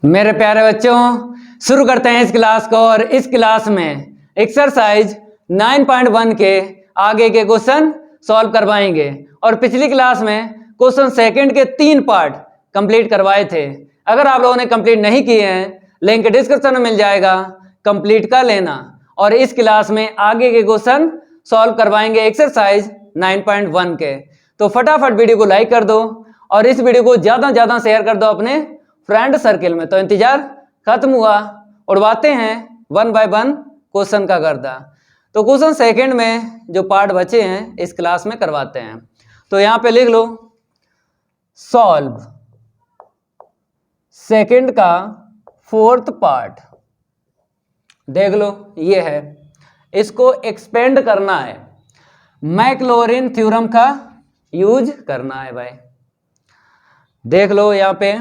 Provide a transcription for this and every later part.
मेरे प्यारे बच्चों, शुरू करते हैं इस क्लास को। और इस क्लास में एक्सरसाइज 9.1 के आगे के क्वेश्चन सॉल्व करवाएंगे। और पिछली क्लास में क्वेश्चन सेकंड के 3 पार्ट कंप्लीट करवाए थे। अगर आप लोगों ने कंप्लीट नहीं किए हैं, लिंक डिस्क्रिप्शन में मिल जाएगा, कंप्लीट कर लेना। और इस क्लास में आगे के क्वेश्चन सॉल्व करवाएंगे एक्सरसाइज 9.1 के। तो फटाफट वीडियो को लाइक कर दो और इस वीडियो को ज्यादा से ज्यादा शेयर कर दो अपने फ्रेंड सर्किल में। तो इंतजार खत्म हुआ, उड़वाते हैं वन बाय वन क्वेश्चन का गर्दा। तो क्वेश्चन सेकंड में जो पार्ट बचे हैं इस क्लास में करवाते हैं। तो यहां पे लिख लो सॉल्व सेकंड का 4th पार्ट। देख लो ये है, इसको एक्सपेंड करना है, मैक्लॉरिन थ्योरम का यूज करना है भाई। देख लो यहां पे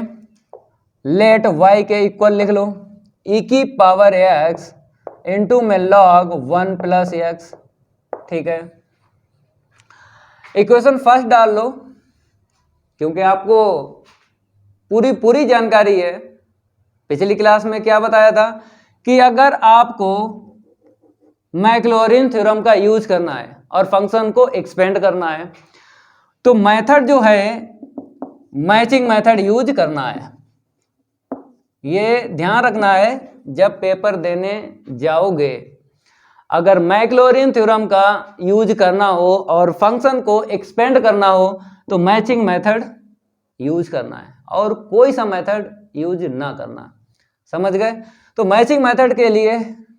लेट y के इक्वल लिख लो e की पावर x इंटू में log 1 प्लस एक्स। ठीक है, इक्वेशन फर्स्ट डाल लो क्योंकि आपको पूरी जानकारी है। पिछली क्लास में क्या बताया था कि अगर आपको मैक्लॉरिन थ्योरम का यूज करना है और फंक्शन को एक्सपेंड करना है तो मेथड जो है मैचिंग मेथड यूज करना है। ये ध्यान रखना है जब पेपर देने जाओगे, अगर मैक्लॉरिन थ्योरम का यूज करना हो और फंक्शन को एक्सपेंड करना हो तो मैचिंग मेथड यूज करना है और कोई सा मेथड यूज ना करना। समझ गए? तो मैचिंग मेथड के लिए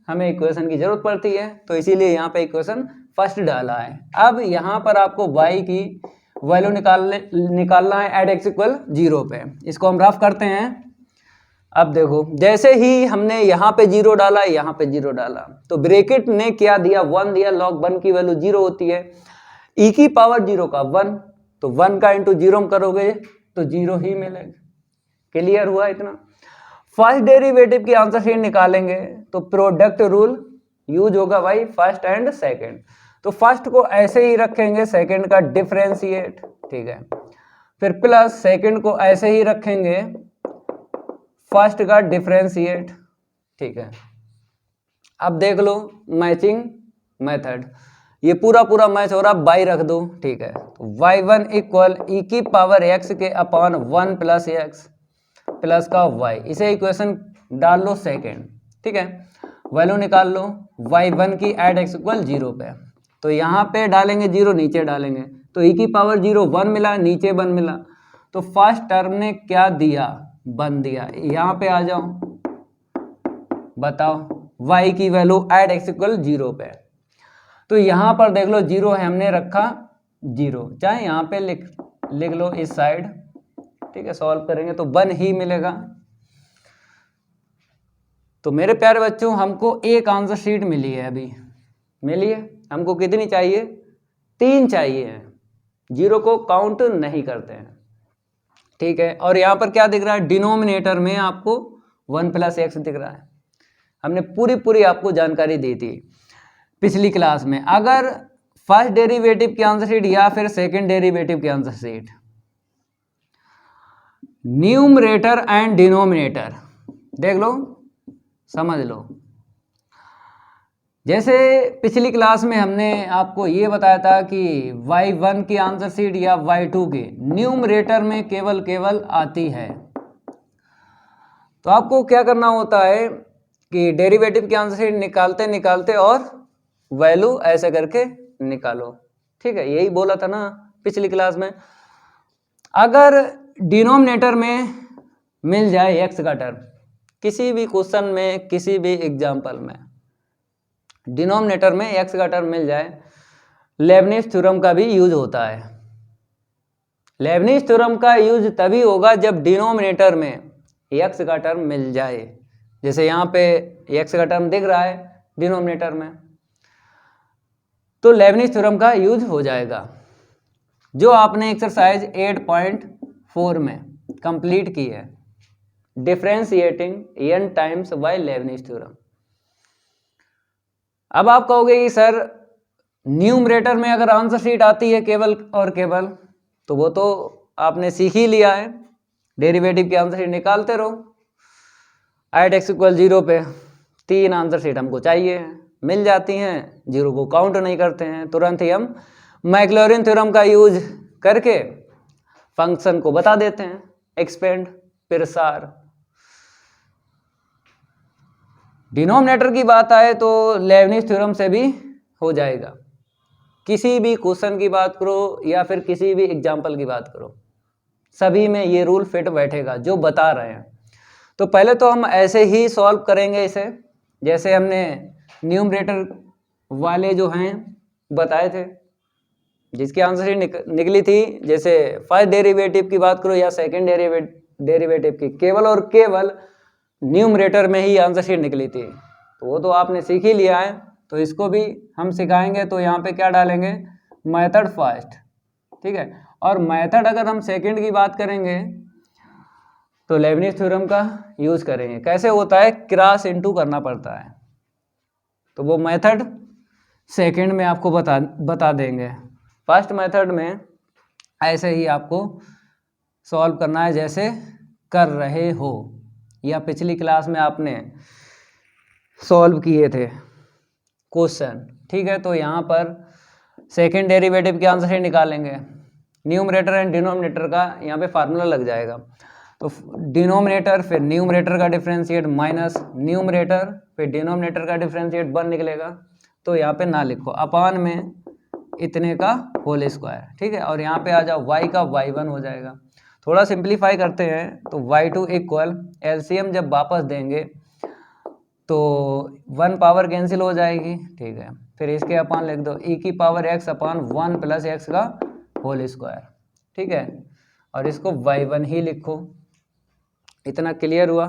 हमें इक्वेशन की जरूरत पड़ती है, तो इसीलिए यहाँ पे इक्वेशन फर्स्ट डाला है। अब यहाँ पर आपको y की वैल्यू निकालना है एट x इक्वल 0 पे। इसको हम रफ करते हैं। अब देखो जैसे ही हमने यहाँ पे 0 डाला, यहाँ पे 0 डाला तो ब्रैकेट ने क्या दिया, 1 दिया। log 1 की वैल्यू 0 होती है, e की पावर 0 का 1, तो 1 का इंटू 0 करोगे तो 0 ही मिलेगा। क्लियर हुआ इतना? फर्स्ट डेरिवेटिव की आंसर शीट निकालेंगे तो प्रोडक्ट रूल यूज होगा भाई, फर्स्ट एंड सेकंड। तो फर्स्ट को ऐसे ही रखेंगे, सेकंड का डिफरेंशिएट, ठीक है, फिर प्लस सेकंड को ऐसे ही रखेंगे, फर्स्ट का डिफरेंशिएट, ठीक है। अब देख लो मैचिंग मेथड, ये पूरा मैच हो रहा, बाई रख दो, ठीक है। तो y1 इक्वल e की पावर x के अपॉन 1 प्लस एक्स प्लस का y, इसे इक्वेशन डाल लो सेकेंड, ठीक है। वैल्यू निकाल लो y1 की एट x इक्वल 0 पे। तो यहाँ पे डालेंगे 0, नीचे डालेंगे तो e की पावर 0 1 मिला, नीचे 1 मिला, तो फर्स्ट टर्म ने क्या दिया, 1 दिया। यहाँ पे आ जाओ, बताओ y की वैल्यू एट x इक्वल 0 पे। तो यहाँ पर देख लो 0 है, हमने रखा 0, चाहे यहाँ पे लिख लो इस साइड, ठीक है। सॉल्व करेंगे तो 1 ही मिलेगा। तो मेरे प्यारे बच्चों हमको एक आंसर शीट मिली है, अभी मिली है। हमको कितनी चाहिए? 3 चाहिए है, 0 को काउंट नहीं करते हैं, ठीक है। और यहाँ पर क्या दिख रहा है, डिनोमिनेटर में आपको 1 प्लस एक्स दिख रहा है। हमने पूरी आपको जानकारी दी थी पिछली क्लास में। अगर फर्स्ट डेरिवेटिव की आंसर शीट या फिर सेकंड डेरिवेटिव की answer sheet, numerator and denominator देख लो, समझ लो। जैसे पिछली क्लास में हमने आपको ये बताया था कि y1 की आंसर शीट या y2 की न्यूमरेटर में केवल आती है, तो आपको क्या करना होता है कि डेरिवेटिव की आंसर शीट निकालते और वैल्यू ऐसे करके निकालो, ठीक है। यही बोला था ना पिछली क्लास में। अगर डिनोमिनेटर में मिल जाए x का टर्म, किसी भी क्वेश्चन में, किसी भी एग्जाम्पल में डिनोमिनेटर में x का टर्म मिल जाए, लेबनिज थ्योरम का भी यूज होता है। लेबनिज थ्योरम का यूज तभी होगा जब डिनोमिनेटर में x का टर्म मिल जाए। जैसे यहाँ पे x का टर्म दिख रहा है डिनोमिनेटर में, तो लेबनिज थ्योरम का यूज हो जाएगा, जो आपने एक्सरसाइज 8.4 में कंप्लीट की है, differentiating n times bye Lebanese theorem. अब आप कहोगे कि सर न्यूमरेटर में अगर आंसर शीट आती है केवल और केवल, तो वो तो आपने सीख ही लिया है, डेरिवेटिव की आंसर शीट निकालते रहो। ऐड एक्स इक्वल 0 पे 3 आंसर शीट हमको चाहिए, मिल जाती हैं, 0 को काउंट नहीं करते हैं, तुरंत ही हम मैक्लॉरिन थ्योरम का यूज करके फंक्शन को बता देते हैं, एक्सपेंड, प्रसार। डिनोमिनेटर की बात आए तो लेबनिज थ्योरम से भी हो जाएगा। किसी भी क्वेश्चन की बात करो या फिर किसी भी एग्जाम्पल की बात करो, सभी में ये रूल फिट बैठेगा जो बता रहे हैं। तो पहले तो हम ऐसे ही सॉल्व करेंगे इसे, जैसे हमने न्यूमरेटर वाले जो हैं बताए थे, जिसकी आंसर शीट निकली थी। जैसे फर्स्ट डेरिवेटिव की बात करो या सेकंड डेरिवेटिव की, केवल और केवल न्यूमरेटर में ही आंसर शीट निकली थी, तो वो तो आपने सीख ही लिया है। तो इसको भी हम सिखाएंगे। तो यहाँ पे क्या डालेंगे, मेथड फर्स्ट, ठीक है। और मेथड अगर हम सेकंड की बात करेंगे तो लेबनिज थ्योरम का यूज करेंगे। कैसे होता है, क्रॉस इनटू करना पड़ता है, तो वो मेथड सेकंड में आपको बता देंगे। फर्स्ट मेथड में ऐसे ही आपको सॉल्व करना है जैसे कर रहे हो, या पिछली क्लास में आपने सॉल्व किए थे क्वेश्चन, ठीक है। तो यहाँ पर सेकंड डेरिवेटिव के आंसर ही निकालेंगे। न्यूमरेटर एंड डिनोमिनेटर का यहाँ पे फार्मूला लग जाएगा। तो डिनोमिनेटर फिर न्यूमरेटर का डिफरेंशिएट माइनस न्यूमरेटर फिर डिनोमिनेटर का डिफरेंशिएट 1 निकलेगा। तो यहाँ पे ना लिखो, अपान में इतने का होल स्क्वायर, ठीक है। और यहाँ पे आ जाओ, y का y1 हो जाएगा। थोड़ा सिंप्लीफाई करते हैं तो y2 इक्वल एलसीएम जब वापस देंगे तो 1 पावर कैंसिल हो जाएगी, ठीक है। फिर इसके अपान लिख दो e की पावर x अपान 1 प्लस x का होल स्क्वायर, ठीक है। और इसको y1 ही लिखो। इतना क्लियर हुआ।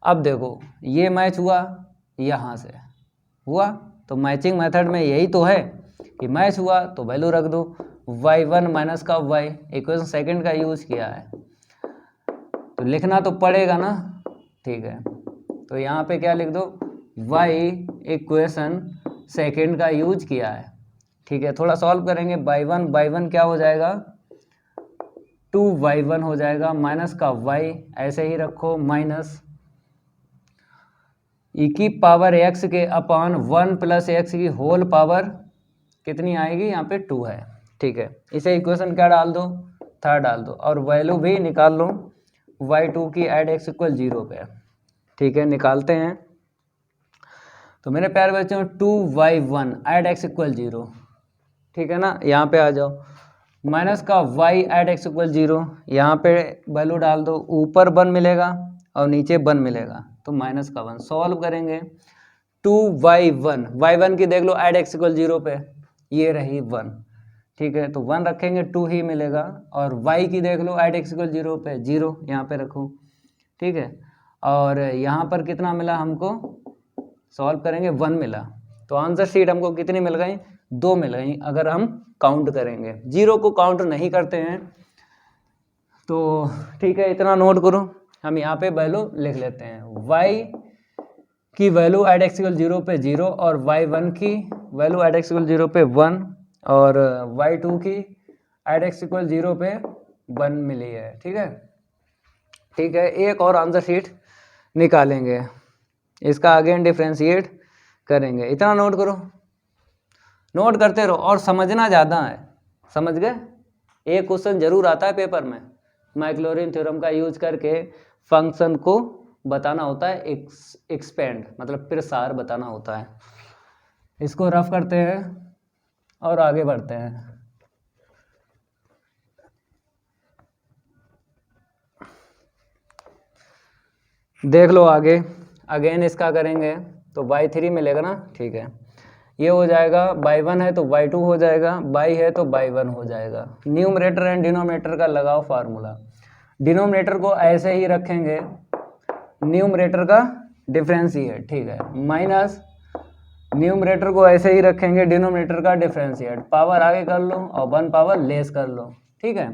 अब देखो ये मैच हुआ, यहाँ से हुआ, तो मैचिंग मेथड में यही तो है कि मैच हुआ तो वैल्यू रख दो। y1 माइनस का y, इक्वेशन सेकंड का यूज किया है तो लिखना तो पड़ेगा ना, ठीक है। तो यहाँ पे क्या लिख दो, y इक्वेशन सेकंड का यूज किया है, ठीक है। थोड़ा सॉल्व करेंगे, y1 क्या हो जाएगा, 2y1 हो जाएगा, माइनस का y ऐसे ही रखो, माइनस e की पावर x के अपान 1 प्लस x की होल पावर कितनी आएगी, यहाँ पे 2 है, ठीक है। इसे इक्वेशन क्या डाल दो, थर्ड डाल दो, और वैल्यू भी निकाल लो y2 की ऐड x इक्वल 0 पे, ठीक है। निकालते हैं तो मेरे प्यारे बच्चों 2y1 ऐड x इक्वल 0, ठीक है ना। यहाँ पे आ जाओ, माइनस का y ऐड x इक्वल 0, यहाँ पे वैल्यू डाल दो, ऊपर 1 मिलेगा और नीचे 1 मिलेगा, तो माइनस का 1 सॉल्व करेंगे। 2y1 y1 की देख लो ऐड x इक्वल 0 पे, ये रही 1, ठीक है। तो 1 रखेंगे 2 ही मिलेगा, और y की देख लो ऐड x इक्वल 0 पे 0 यहाँ पे रखो, ठीक है। और यहाँ पर कितना मिला हमको, सॉल्व करेंगे 1 मिला, तो आंसर शीट हमको कितनी मिल गई, 2 मिल गई। अगर हम काउंट करेंगे, 0 को काउंट नहीं करते हैं तो ठीक है, इतना नोट करो। हम यहाँ पे वैल्यू लिख लेते हैं, y की वैल्यू ऐड x इक्वल 0 पे 0, और y1 की वैल्यू ऐड x इक्वल 0 पे 1, और y2 की ऐड x इक्वल 0 पे 1 मिली है, ठीक है। ठीक है, एक और आंसर शीट निकालेंगे, इसका अगेन डिफ्रेंशिएट करेंगे। इतना नोट करो, नोट करते रहो और समझना ज़्यादा है, समझ गए। एक क्वेश्चन जरूर आता है पेपर में, मैक्लॉरिन थ्योरम का यूज करके फंक्शन को बताना होता है, एक्सपेंड मतलब प्रसार बताना होता है। इसको रफ करते हैं और आगे बढ़ते हैं। देख लो आगे, अगेन इसका करेंगे तो y3 मिलेगा ना, ठीक है। ये हो जाएगा, y1 है तो y2 हो जाएगा, y है तो y1 हो जाएगा। न्यूमरेटर एंड डिनोमिनेटर का लगाओ फार्मूला। डिनोमिनेटर को ऐसे ही रखेंगे, न्यूमरेटर का डिफरेंशिएट, ठीक है, माइनस न्यूमरेटर को ऐसे ही रखेंगे, डिनोमिनेटर का डिफरेंशिएट। पावर आगे कर लो और 1 पावर लेस कर लो, ठीक है।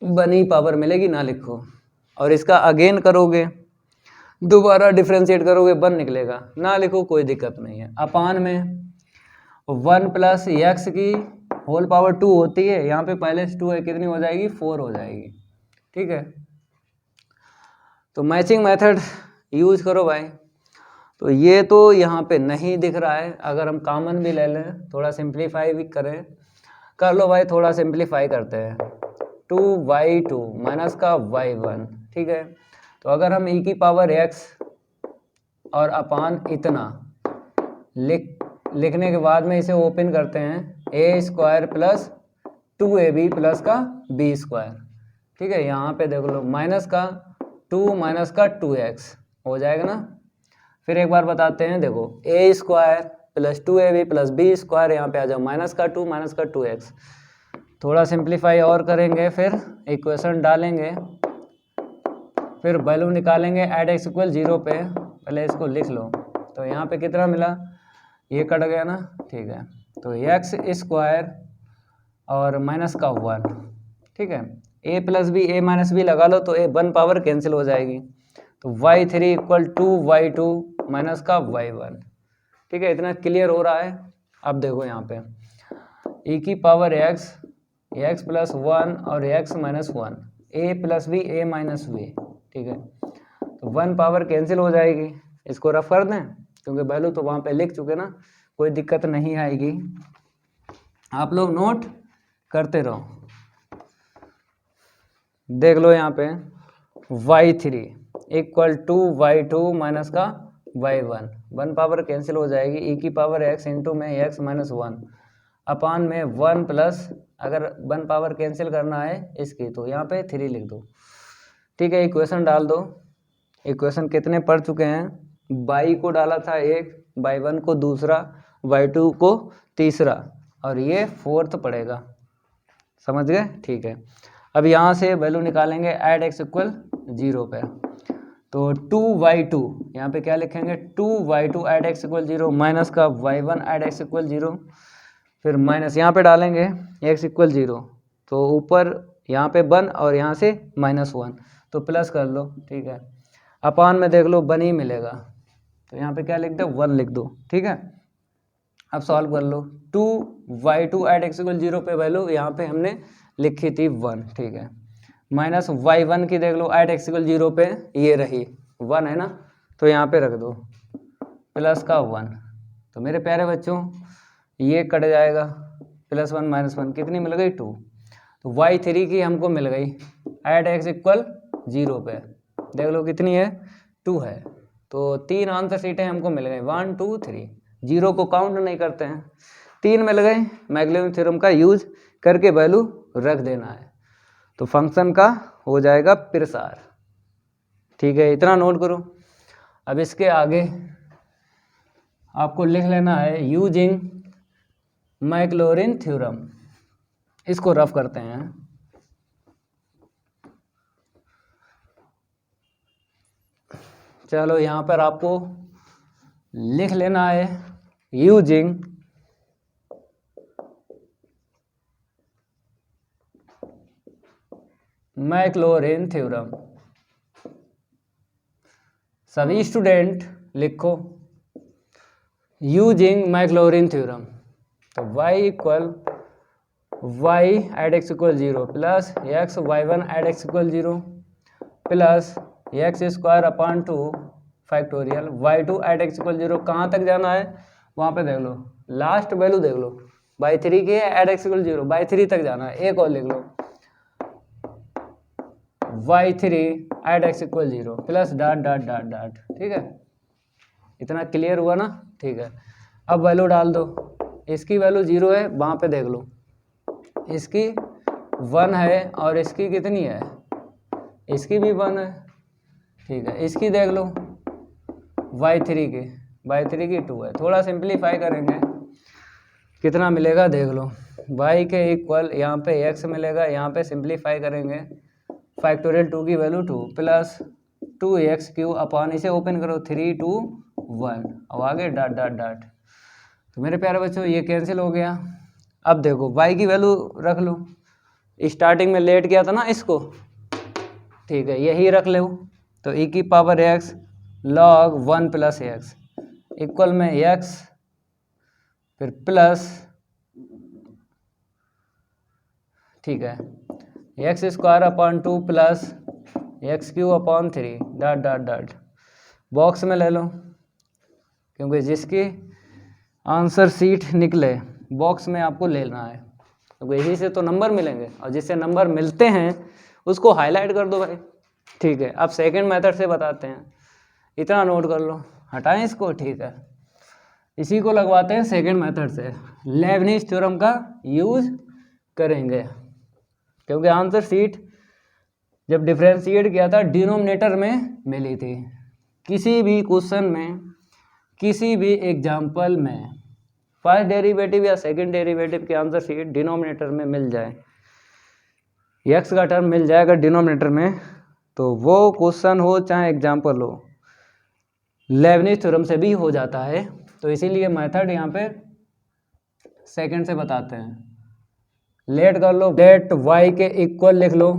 1 ही पावर मिलेगी, ना लिखो। और इसका अगेन करोगे, दोबारा डिफरेंशिएट करोगे, 1 निकलेगा, ना लिखो, कोई दिक्कत नहीं है। अपान में 1 प्लस एक्स की होल पावर 2 होती है, यहाँ पे पहले से 2 है, कितनी हो जाएगी, 4 हो जाएगी, ठीक है। तो मैचिंग मेथड यूज करो भाई। तो ये तो यहाँ पे नहीं दिख रहा है, अगर हम कॉमन भी ले लें, थोड़ा सिंप्लीफाई भी करें, कर लो भाई, थोड़ा सिंप्लीफाई करते हैं। 2y2 माइनस का y1, ठीक है। तो अगर हम e की पावर x और अपान इतना लिखने के बाद में इसे ओपन करते हैं, a square plus 2ab plus का b स्क्वायर, ठीक है। यहाँ पे देख लो माइनस का 2 माइनस का 2x हो जाएगा ना। फिर एक बार बताते हैं, देखो a square plus 2ab plus b square, यहाँ पे आ जाओ माइनस का 2 माइनस का 2x। थोड़ा सिंप्लीफाई और करेंगे, फिर इक्वेशन डालेंगे, फिर वैल्यू निकालेंगे एट x इक्वल 0 पे। पहले इसको लिख लो। तो यहाँ पे कितना मिला, ये कट गया ना, ठीक है। तो x स्क्वायर और माइनस का 1, ठीक है। a plus B a minus B लगा लो तो a 1 पावर कैंसिल हो जाएगी। तो y3 equal to y2 minus का y1, ठीक है। इतना क्लियर हो रहा है। अब देखो यहाँ पे e की पावर x प्लस 1 और x minus 1, a plus B a minus B, ठीक है। तो 1 पावर कैंसिल हो जाएगी। इसको रफ कर दें, क्योंकि वैल्यू तो वहाँ पे लिख चुके ना, कोई दिक्कत नहीं आएगी। आप लोग नोट करते रहो। देख लो यहाँ पे y3 equal to y2 minus का y1, 1 पावर कैंसिल हो जाएगी। e की पावर x इंटू में x माइनस 1 अपान में 1 प्लस, अगर 1 पावर कैंसिल करना है इसकी तो यहाँ पे 3 लिख दो, ठीक है। इक्वेशन डाल दो। इक्वेशन कितने पढ़ चुके हैं, y को डाला था एक, y1 को दूसरा, y2 को तीसरा, और ये 4th पड़ेगा, समझ गए, ठीक है। अब यहाँ से वैल्यू निकालेंगे एट x इक्वल 0 पे। तो 2y2 यहाँ पे क्या लिखेंगे, 2y2 eight x equal 0 minus का y1 एट x इक्वल 0, फिर माइनस यहाँ पे डालेंगे x इक्वल 0, तो ऊपर यहाँ पे 1 और यहाँ से माइनस 1, तो प्लस कर लो, ठीक है। अपान में देख लो 1 ही मिलेगा, तो यहाँ पे क्या लिख दो, 1 लिख दो, ठीक है। अब सॉल्व कर लो। 2y2 एट x इक्वल 0 पे वैल्यू यहाँ पे हमने लिखी थी 1, ठीक है। माइनस y1 की देख लो एट x इक्वल 0 पे, ये रही 1 है ना, तो यहाँ पे रख दो प्लस का 1। तो मेरे प्यारे बच्चों ये कट जाएगा, प्लस 1 माइनस 1 कितनी मिल गई, 2। तो y3 की हमको मिल गई एट x इक्वल 0 पे, देख लो कितनी है, 2 है। तो 3 आंसर सीटें हमको मिल गई, 1 2 3, 0 को काउंट नहीं करते हैं, 3 मिल गए। मैक्लॉरिन थ्योरम का यूज करके वैल्यू रख देना है, तो फंक्शन का हो जाएगा प्रसार, ठीक है। इतना नोट करो। अब इसके आगे आपको लिख लेना है यूजिंग मैक्लॉरिन थ्योरम, इसको रफ करते हैं। चलो यहाँ पर आपको लिख लेना है यूजिंग मैक्लॉरिन थ्योरम। सभी स्टूडेंट लिखो यूजिंग मैक्लॉरिन थ्योरम। तो y equal y at x equal 0 plus x y1 at x equal 0 plus X square upon 2 factorial y2 at x equal 0। कहाँ तक जाना है, वहाँ पे देख लो, लास्ट वैल्यू देख लो, y3 की है एट x इक्वल 0, y3 तक जाना है। एक और लिख लो y3 at x equal 0 plus dot dot dot dot, ठीक है। इतना क्लियर हुआ ना, ठीक है। अब वैल्यू डाल दो, इसकी वैल्यू 0 है, वहाँ पे देख लो, इसकी 1 है और इसकी कितनी है, इसकी भी 1 है, ठीक है। इसकी देख लो y3 की 2 है। थोड़ा सिंप्लीफाई करेंगे, कितना मिलेगा देख लो, y के इक्वल यहाँ पे x मिलेगा, यहाँ पे सिंप्लीफाई करेंगे, फैक्टोरियल 2 की value 2 plus 2x Q upon, इसे ओपन करो 3 2 1, अब आगे डॉट डॉट डॉट। तो मेरे प्यारे बच्चों ये कैंसिल हो गया। अब देखो y की वैल्यू रख लो, स्टार्टिंग में लेट गया था ना इसको, ठीक है, यही रख लो। तो e की power x log 1 plus x equal में x फिर प्लस, ठीक है, x square upon 2 plus x Q upon 3 dot dot dot. Box में ले लो, क्योंकि जिसकी आंसर शीट निकले बॉक्स में आपको लेना है, क्योंकि यही से तो नंबर मिलेंगे, और जिससे नंबर मिलते हैं उसको हाईलाइट कर दो भाई। ठीक है, अब सेकंड मेथड से बताते हैं, इतना नोट कर लो, हटाएं इसको। ठीक है, इसी को लगवाते हैं सेकंड मेथड से, लेबनिज थ्योरम का यूज करेंगे, क्योंकि आंसर शीट जब डिफरेंशिएट किया था डिनोमिनेटर में मिली थी। किसी भी क्वेश्चन में, किसी भी एग्जाम्पल में फर्स्ट डेरिवेटिव या सेकंड डेरिवेटिव के आंसर शीट डिनोमिनेटर में मिल जाए, एक्स का टर्म मिल जाएगा डिनोमिनेटर में, तो वो क्वेश्चन हो चाहे एग्जाम्पल हो, लेबनिज थ्योरम से भी हो जाता है। तो इसीलिए मेथड यहाँ पे सेकंड से बताते हैं। लेट कर लो, लेट वाई के इक्वल लिख लो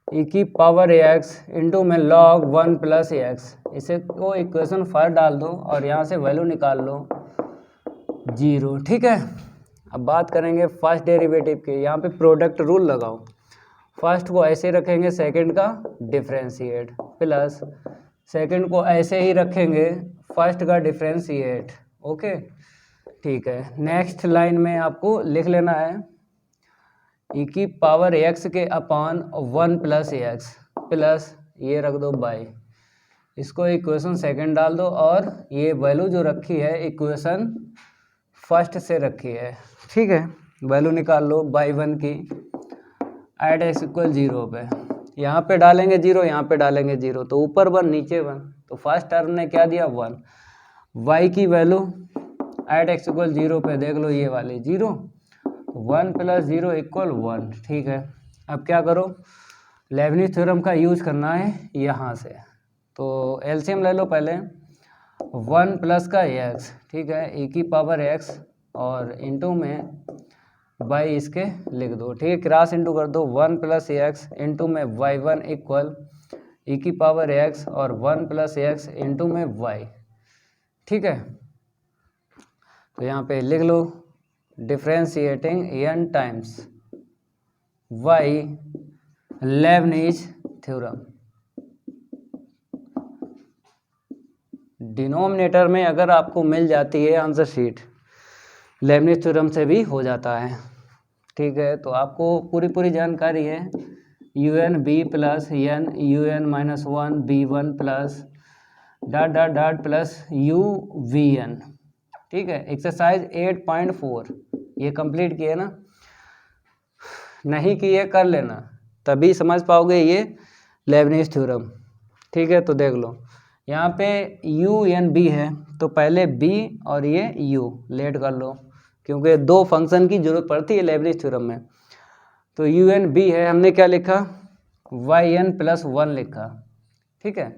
e की पावर एक्स इंटू में log 1 प्लस एक्स, इसे को इक्वेशन फर्स्ट डाल दो और यहाँ से वैल्यू निकाल लो 0। ठीक है, अब बात करेंगे फर्स्ट डेरिवेटिव के। यहाँ पे प्रोडक्ट रूल लगाओ, फर्स्ट को ऐसे रखेंगे, सेकंड का डिफरेंशिएट, प्लस सेकंड को ऐसे ही रखेंगे, फर्स्ट का डिफरेंशिएट। ओके, ठीक है, नेक्स्ट लाइन में आपको लिख लेना है e की पावर x के अपान 1 प्लस एक्स, प्लस ये रख दो बाई, इसको इक्वेशन सेकंड डाल दो, और ये वैल्यू जो रखी है इक्वेशन फर्स्ट से रखी है। ठीक है, वैल्यू निकाल लो बाई 1 की एट एक्स इक्वल 0 पे, यहाँ पे डालेंगे 0, यहाँ पे डालेंगे 0, तो ऊपर 1 नीचे 1, तो फर्स्ट टर्म ने क्या दिया 1। y की वैल्यू एट एक्स इक्वल 0 पे देख लो, ये वाली 0, 1 प्लस 0 इक्वल 1। ठीक है, अब क्या करो, लेबनिज थ्योरम का यूज करना है यहाँ से, तो एलसीएम ले लो पहले, 1 प्लस का x, ठीक है, e की पावर x और इंटू में बाई इसके लिख दो। ठीक है, क्रॉस इंटू कर दो, 1 प्लस एक्स इंटू में y1 इक्वल e की पावर x और 1 प्लस एक्स इंटू में y। ठीक है, तो यहाँ पे लिख लो differentiating n times y Leibniz theorem. Denominator में अगर आपको मिल जाती है आंसर शीट, लेबनिज थ्योरम से भी हो जाता है। ठीक है, तो आपको पूरी जानकारी है, un b plus n un minus 1 b1 plus dot dot dot plus u vn। ठीक है, एक्सरसाइज 8.4 ये कंप्लीट किए ना, नहीं किए कर लेना, तभी समझ पाओगे ये लेबनिज थ्योरम। ठीक है, तो देख लो यहाँ पे u n b है, तो पहले b और ये u लेट कर लो, क्योंकि दो फंक्शन की जरूरत पड़ती है लेबनिज थ्योरम में। तो u n b है, हमने क्या लिखा y n प्लस 1 लिखा। ठीक है,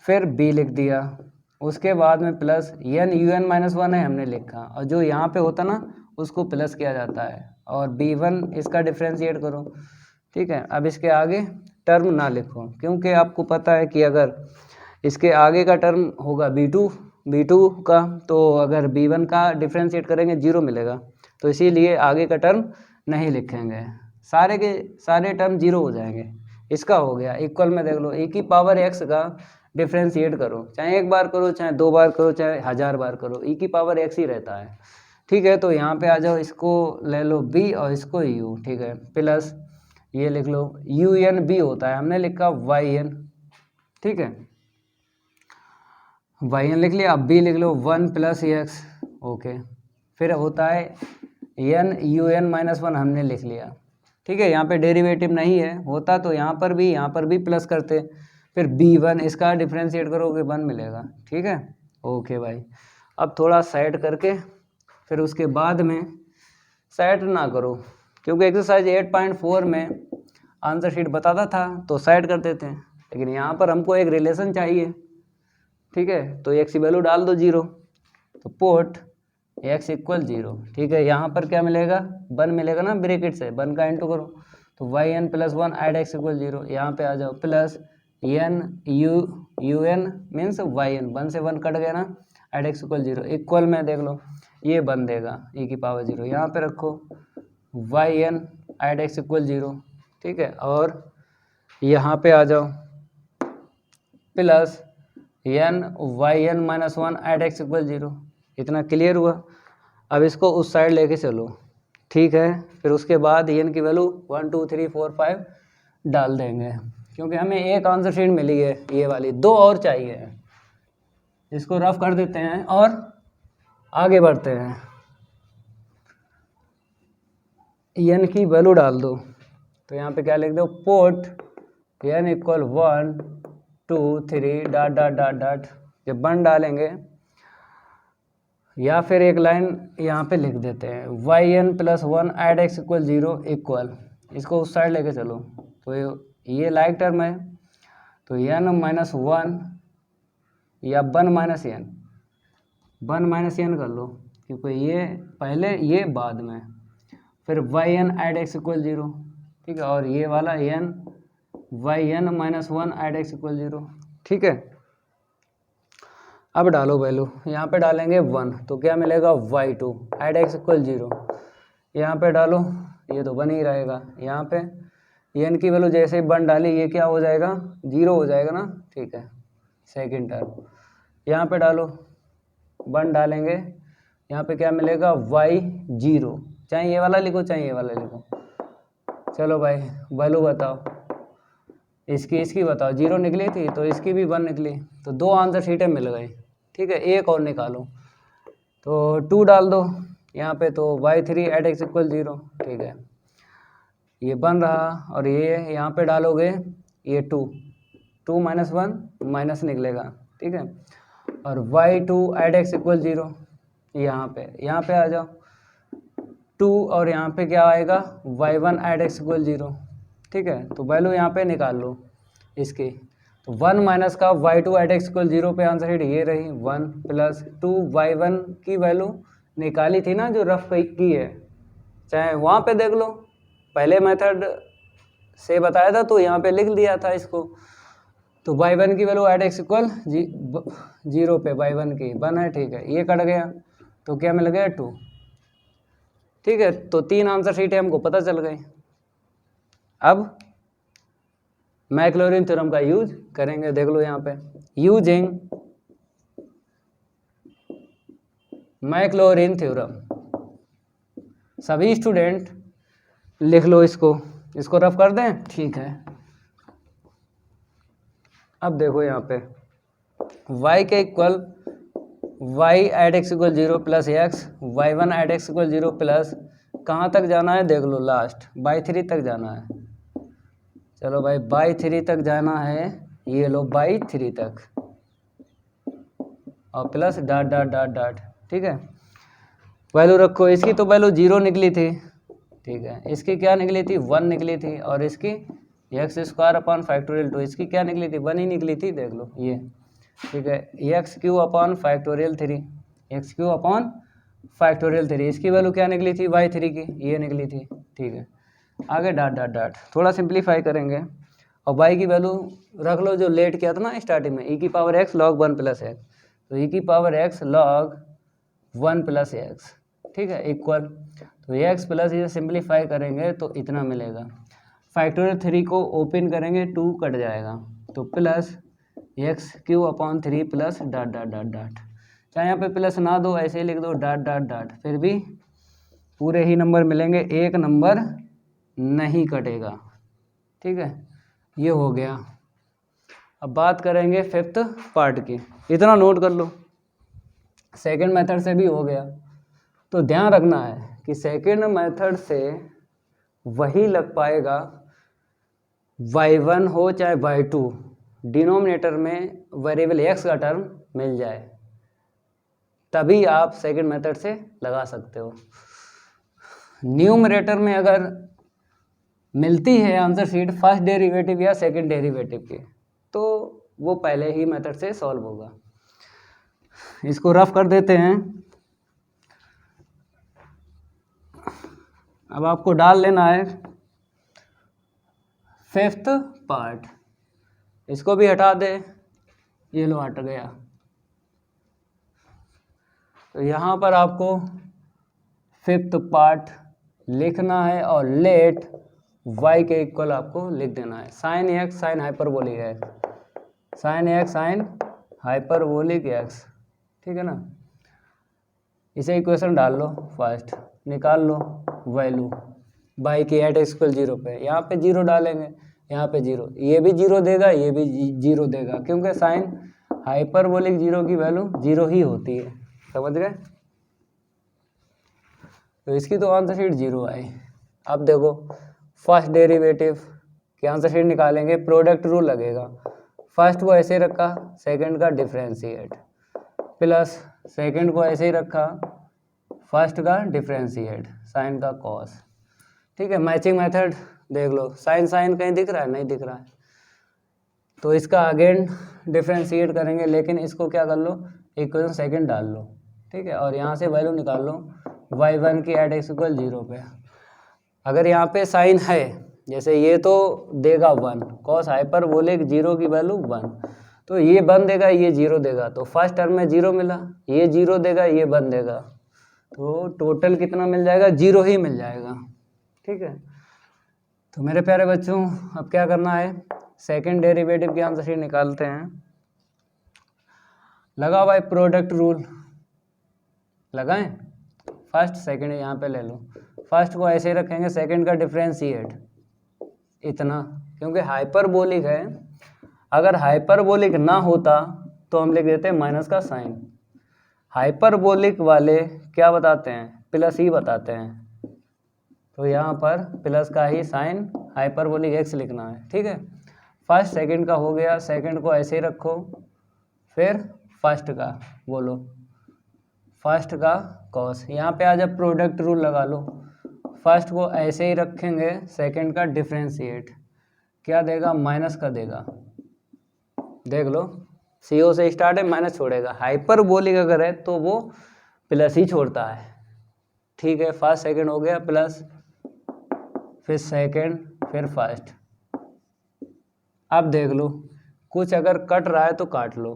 फिर b लिख दिया, उसके बाद में प्लस n un माइनस 1 है हमने लिखा, और जो यहाँ पे होता ना उसको प्लस किया जाता है, और b1 इसका डिफरेंशिएट करो। ठीक है, अब इसके आगे टर्म ना लिखो, क्योंकि आपको पता है कि अगर इसके आगे का टर्म होगा b2 का, तो अगर b1 का डिफरेंशिएट करेंगे 0 मिलेगा, तो इसीलिए आगे का टर्म नहीं लिखेंगे, सारे के सारे टर्म 0 हो जाएंगे। इसका हो गया इक्वल में देख लो, e की पावर x का डिफरेंशिएट करो, चाहे एक बार करो, चाहे 2 बार करो, चाहे 1000 बार करो, e की पावर x ही रहता है। ठीक है, तो यहाँ पे आ जाओ, इसको ले लो b और इसको u। ठीक है, प्लस ये लिख लो un b होता है, हमने लिखा yn। ठीक है, yn लिख लिया, अब b लिख लो 1 प्लस एक्स। ओके, फिर होता है n un माइनस 1 हमने लिख लिया। ठीक है, यहाँ पे डेरिवेटिव नहीं है, होता तो यहाँ पर भी प्लस करते, फिर b1 इसका डिफरेंशिएट करोगे 1 मिलेगा। ठीक है, ओके भाई, अब थोड़ा सेट करके फिर उसके बाद में सेट ना करो, क्योंकि एक्सरसाइज 8.4 में आंसर शीट बताता था तो सेट कर देते हैं, लेकिन यहाँ पर हमको एक रिलेशन चाहिए। ठीक है, तो x की वैल्यू डाल दो 0, तो पुट x इक्वल 0। ठीक है, यहाँ पर क्या मिलेगा 1 मिलेगा ना, ब्रैकेट से 1 का इंटू करो, तो yn plus 1 at x equal 0, यहाँ पे आ जाओ, plus n un means yn, 1 से 1 कट गया ना, एड x इक्वल 0, इक्वल में देख लो ये बन देगा e की पावर 0, यहाँ पे रखो yn एड x इक्वल 0। ठीक है, और यहाँ पे आ जाओ, plus N Y N minus one at X equal 0। इतना क्लियर हुआ। अब इसको उस साइड लेके चलो, ठीक है। फिर उसके बाद एन की वैल्यू 1 2 3 4 5 डाल देंगे, क्योंकि हमें एक आंसर शीट मिली है ये वाली, 2 और चाहिए। इसको रफ कर देते हैं और आगे बढ़ते हैं। एन की वैल्यू डाल दो, तो यहाँ पे क्या लिख दो, put N equal 1 2 3 dot dot dot dot. जब 1 डालेंगे, या फिर एक लाइन यहाँ पे लिख देते हैं, Y N plus 1 at X equal 0 equal, इसको उस साइड लेके चलो, तो ये लाइक टर्म है, तो एन माइनस 1 या 1 माइनस एन, 1 माइनस एन कर लो, क्योंकि ये पहले ये बाद में, फिर Y N at X equal 0, ठीक है, और ये वाला N Y N minus 1 at X equal 0, ठीक है। अब डालो वैल्यू, यहाँ पे डालेंगे 1, तो क्या मिलेगा y2 एट एक्स इक्वल 0। यहाँ पे डालो, ये तो 1 ही रहेगा। यहाँ पे एन की वैल्यू जैसे ही 1 डाली, ये क्या हो जाएगा, 0 हो जाएगा ना, ठीक है, सेकंड टर्म। यहाँ पे डालो, 1 डालेंगे, यहाँ पे क्या मिलेगा y0, चाहे ये वाला लिखो चाहे ये वाला लिखो। चलो भाई वैल्यू बताओ, इसकी बताओ, 0 निकली थी तो इसकी भी 1 निकली, तो 2 आंसर शीटें मिल गई, ठीक है। एक और निकालो, तो 2 डाल दो यहाँ पे, तो y3 एट एक्स इक्वल 0, ठीक है, ये बन रहा। और ये यहाँ पे डालोगे, ये 2 माइनस 1 माइनस निकलेगा, ठीक है। और y2 एट एक्स इक्वल 0, यहाँ पे आ जाओ, 2 और यहाँ पे क्या आएगा, y1 एट एक्स इक्वल 0, ठीक है। तो वैल्यू यहाँ पे निकाल लो इसकी, तो 1 माइनस का y2 एट एक्स इक्वल 0 पे आंसर शीट ये रही, 1 प्लस 2 y1 की वैल्यू निकाली थी ना जो रफ की है, चाहे वहाँ पे देख लो, पहले मेथड से बताया था तो यहाँ पे लिख दिया था इसको। तो y1 की वैल्यू एट एक्स इक्वल 0 पे y1 की 1 है, ठीक है, ये कट गया, तो क्या मिल गया 2, ठीक है। तो 3 आंसर शीटें हमको पता चल गई। अब मैक्लॉरिन थ्योरम का यूज करेंगे, देख लो यहाँ पे, यूजिंग मैक्लॉरिन थ्योरम। सभी स्टूडेंट लिख लो इसको रफ कर दें, ठीक है। अब देखो यहाँ पे y के equal y at X equal 0 plus X, y1 at X equal 0 plus, कहाँ तक जाना है देख लो, लास्ट y3 तक जाना है। चलो भाई y3 तक जाना है, ये लो y3 तक, और plus dot dot dot dot, ठीक है। वैल्यू रखो, इसकी तो वैल्यू 0 निकली थी, ठीक है, इसकी क्या निकली थी 1 निकली थी, और इसकी एक्स स्क्वायर अपॉन फैक्टोरियल 2, इसकी क्या निकली थी 1 ही निकली थी, देख लो ये, ठीक है। X Q upon factorial 3, x Q upon factorial 3, इसकी वैल्यू क्या निकली थी y3 की, ये निकली थी, ठीक है। आगे डॉट डॉट डॉट, थोड़ा सिंप्लीफाई करेंगे, और y की वैल्यू रख लो जो लेट किया था ना स्टार्टिंग में, e की power x log 1 plus x, तो e की power x log 1 plus x, ठीक है, इक्वल, तो x प्लस ये सिंप्लीफाई करेंगे तो इतना मिलेगा, फैक्टोरियल 3 को ओपन करेंगे 2 कट जाएगा, तो plus x Q upon 3 plus dot dot dot dot, चाहे यहाँ पे प्लस ना दो, ऐसे ही लिख दो डॉट डॉट डॉट, फिर भी पूरे ही नंबर मिलेंगे, एक नंबर नहीं कटेगा, ठीक है। ये हो गया। अब बात करेंगे 5th पार्ट की, इतना नोट कर लो, सेकंड मेथड से भी हो गया, तो ध्यान रखना है कि सेकंड मेथड से वही लग पाएगा y1 हो चाहे y2, डिनोमिनेटर में वेरिएबल x का टर्म मिल जाए, तभी आप सेकंड मेथड से लगा सकते हो। न्यूमरेटर में अगर मिलती है आंसर शीट फर्स्ट डेरिवेटिव या सेकंड डेरिवेटिव की, तो वो पहले ही मेथड से सॉल्व होगा। इसको रफ कर देते हैं। अब आपको डाल लेना है 5th पार्ट, इसको भी हटा दे, ये लो हट गया, तो यहाँ पर आपको 5th पार्ट लिखना है, और लेट y के इक्वल आपको लिख देना है sign x sine hyperbolic x, sine x sine hyperbolic x, ठीक है ना। इसे इक्वेशन डाल लो फर्स्ट, निकाल लो वैल्यू बाई की एट एक्स इक्वल 0 पे। यहाँ पे 0 डालेंगे, यहाँ पे 0, ये भी 0 देगा, ये भी 0 देगा, क्योंकि साइन हाइपरबोलिक 0 की वैल्यू 0 ही होती है। समझ गए? तो इसकी तो आंसर शीट 0 आई। अब देखो फर्स्ट डेरिवेटिव की आंसर शीट निकालेंगे, प्रोडक्ट रूल लगेगा। फर्स्ट को ऐसे रखा, सेकंड का डिफरेंशिएट, प्लस सेकंड को ऐसे ही रखा, फर्स्ट का डिफरेंशिएट, साइन का कॉस। ठीक है, मैचिंग मेथड देख लो, साइन साइन कहीं दिख रहा है? नहीं दिख रहा है, तो इसका अगेन डिफरेंशिएट करेंगे, लेकिन इसको क्या कर लो, इक्वेशन सेकंड डाल लो, ठीक है, और यहाँ से वैल्यू निकाल लो y1 की एट एक्स इक्वल 0 पे। अगर यहाँ पे साइन है, जैसे ये तो देगा 1, कॉस हाइपरबोलिक 0 की वैल्यू 1, तो ये 1 देगा, ये 0 देगा, तो फर्स्ट टर्म में 0 मिला, ये 0 देगा, ये 1 देगा, तो टोटल कितना मिल जाएगा? 0 ही मिल जाएगा। ठीक है, तो मेरे प्यारे बच्चों अब क्या करना है, सेकंड डेरिवेटिव की आंसर शीट निकालते हैं। लगाओ भाई प्रोडक्ट रूल, लगाएं, फर्स्ट सेकंड यहाँ पे ले लो, फर्स्ट को ऐसे ही रखेंगे, सेकंड का डिफरेंशिएट इतना, क्योंकि हाइपरबोलिक है। अगर हाइपरबोलिक ना होता तो हम लिख देते हैं माइनस का साइन। हाइपरबोलिक वाले क्या बताते हैं? प्लस ही बताते हैं, तो यहाँ पर प्लस का ही साइन हाइपरबोलिक एक्स लिखना है। ठीक है, फर्स्ट सेकंड का हो गया, सेकंड को ऐसे ही रखो, फिर फर्स्ट का बोलो, फर्स्ट का कॉस। यहाँ पे आज अब प्रोडक्ट रूल लगा लो, फर्स्ट को ऐसे ही रखेंगे, सेकंड का डिफरेंशिएट क्या देगा? माइनस का देगा। देख लो CO से स्टार्ट है, माइनस छोड़ेगा। हाइपरबोलिक अगर है तो वो प्लस ही छोड़ता है। ठीक है, फर्स्ट सेकंड हो गया प्लस, फिर सेकंड, फिर फर्स्ट। अब देख लो कुछ अगर कट रहा है तो काट लो,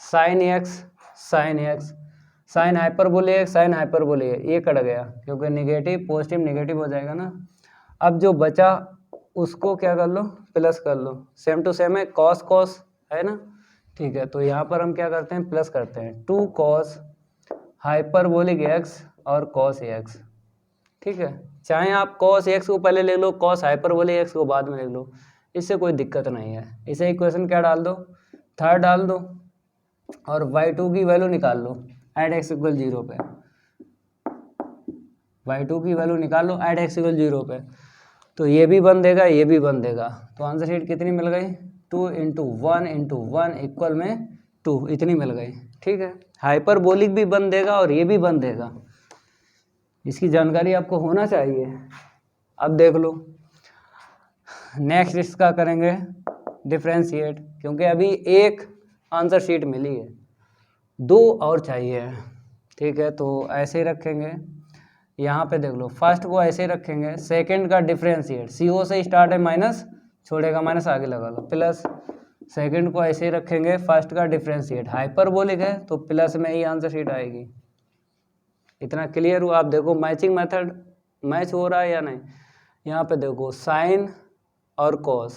sine x, sine x, sine hyperbolic, sine hyperbolic, ये कट गया क्योंकि निगेटिव पॉजिटिव निगेटिव हो जाएगा ना। अब जो बचा उसको क्या कर लो? प्लस कर लो, सेम टू सेम है, कॉस कॉस है ना। ठीक है, तो यहाँ पर हम क्या करते हैं? प्लस करते हैं, 2 कॉस हाइपरबोलिक एक्स और कॉस एक्स। ठीक है, चाहे आप कॉस एक्स को पहले लिख लो, कॉस हाइपरबोलिक एक्स को बाद में लिख लो, इससे कोई दिक्कत नहीं है। इसे इक्वेशन क्या डाल दो? थर्ड डाल दो, और y2 की वैल्यू निकाल लो एट एक्स इक्वल 0 पे। y2 की वैल्यू निकाल लो एट एक्स इक्वल 0 पे, तो ये भी 1 देगा, ये भी 1 देगा, तो आंसर शीट कितनी मिल गई? 2 इंटू 1 इक्वल में 2, इतनी मिल गई। ठीक है, हाइपरबोलिक भी 1 देगा और ये भी 1 देगा, इसकी जानकारी आपको होना चाहिए। अब देख लो नेक्स्ट इसका करेंगे डिफरेंशिएट, क्योंकि अभी एक आंसर शीट मिली है, 2 और चाहिए। ठीक है, तो ऐसे ही रखेंगे, यहाँ पे देख लो फर्स्ट को ऐसे ही रखेंगे, सेकंड का डिफरेंशिएट, CO से स्टार्ट है, माइनस छोड़ेगा, माइनस आगे लगा लो, प्लस सेकंड को ऐसे ही रखेंगे, फर्स्ट का डिफरेंशिएट, हाइपरबोलिक है तो प्लस में ही आंसर शीट आएगी। इतना क्लियर हुआ? आप देखो मैचिंग मेथड मैच हो रहा है या नहीं। यहाँ पे देखो साइन और कॉस,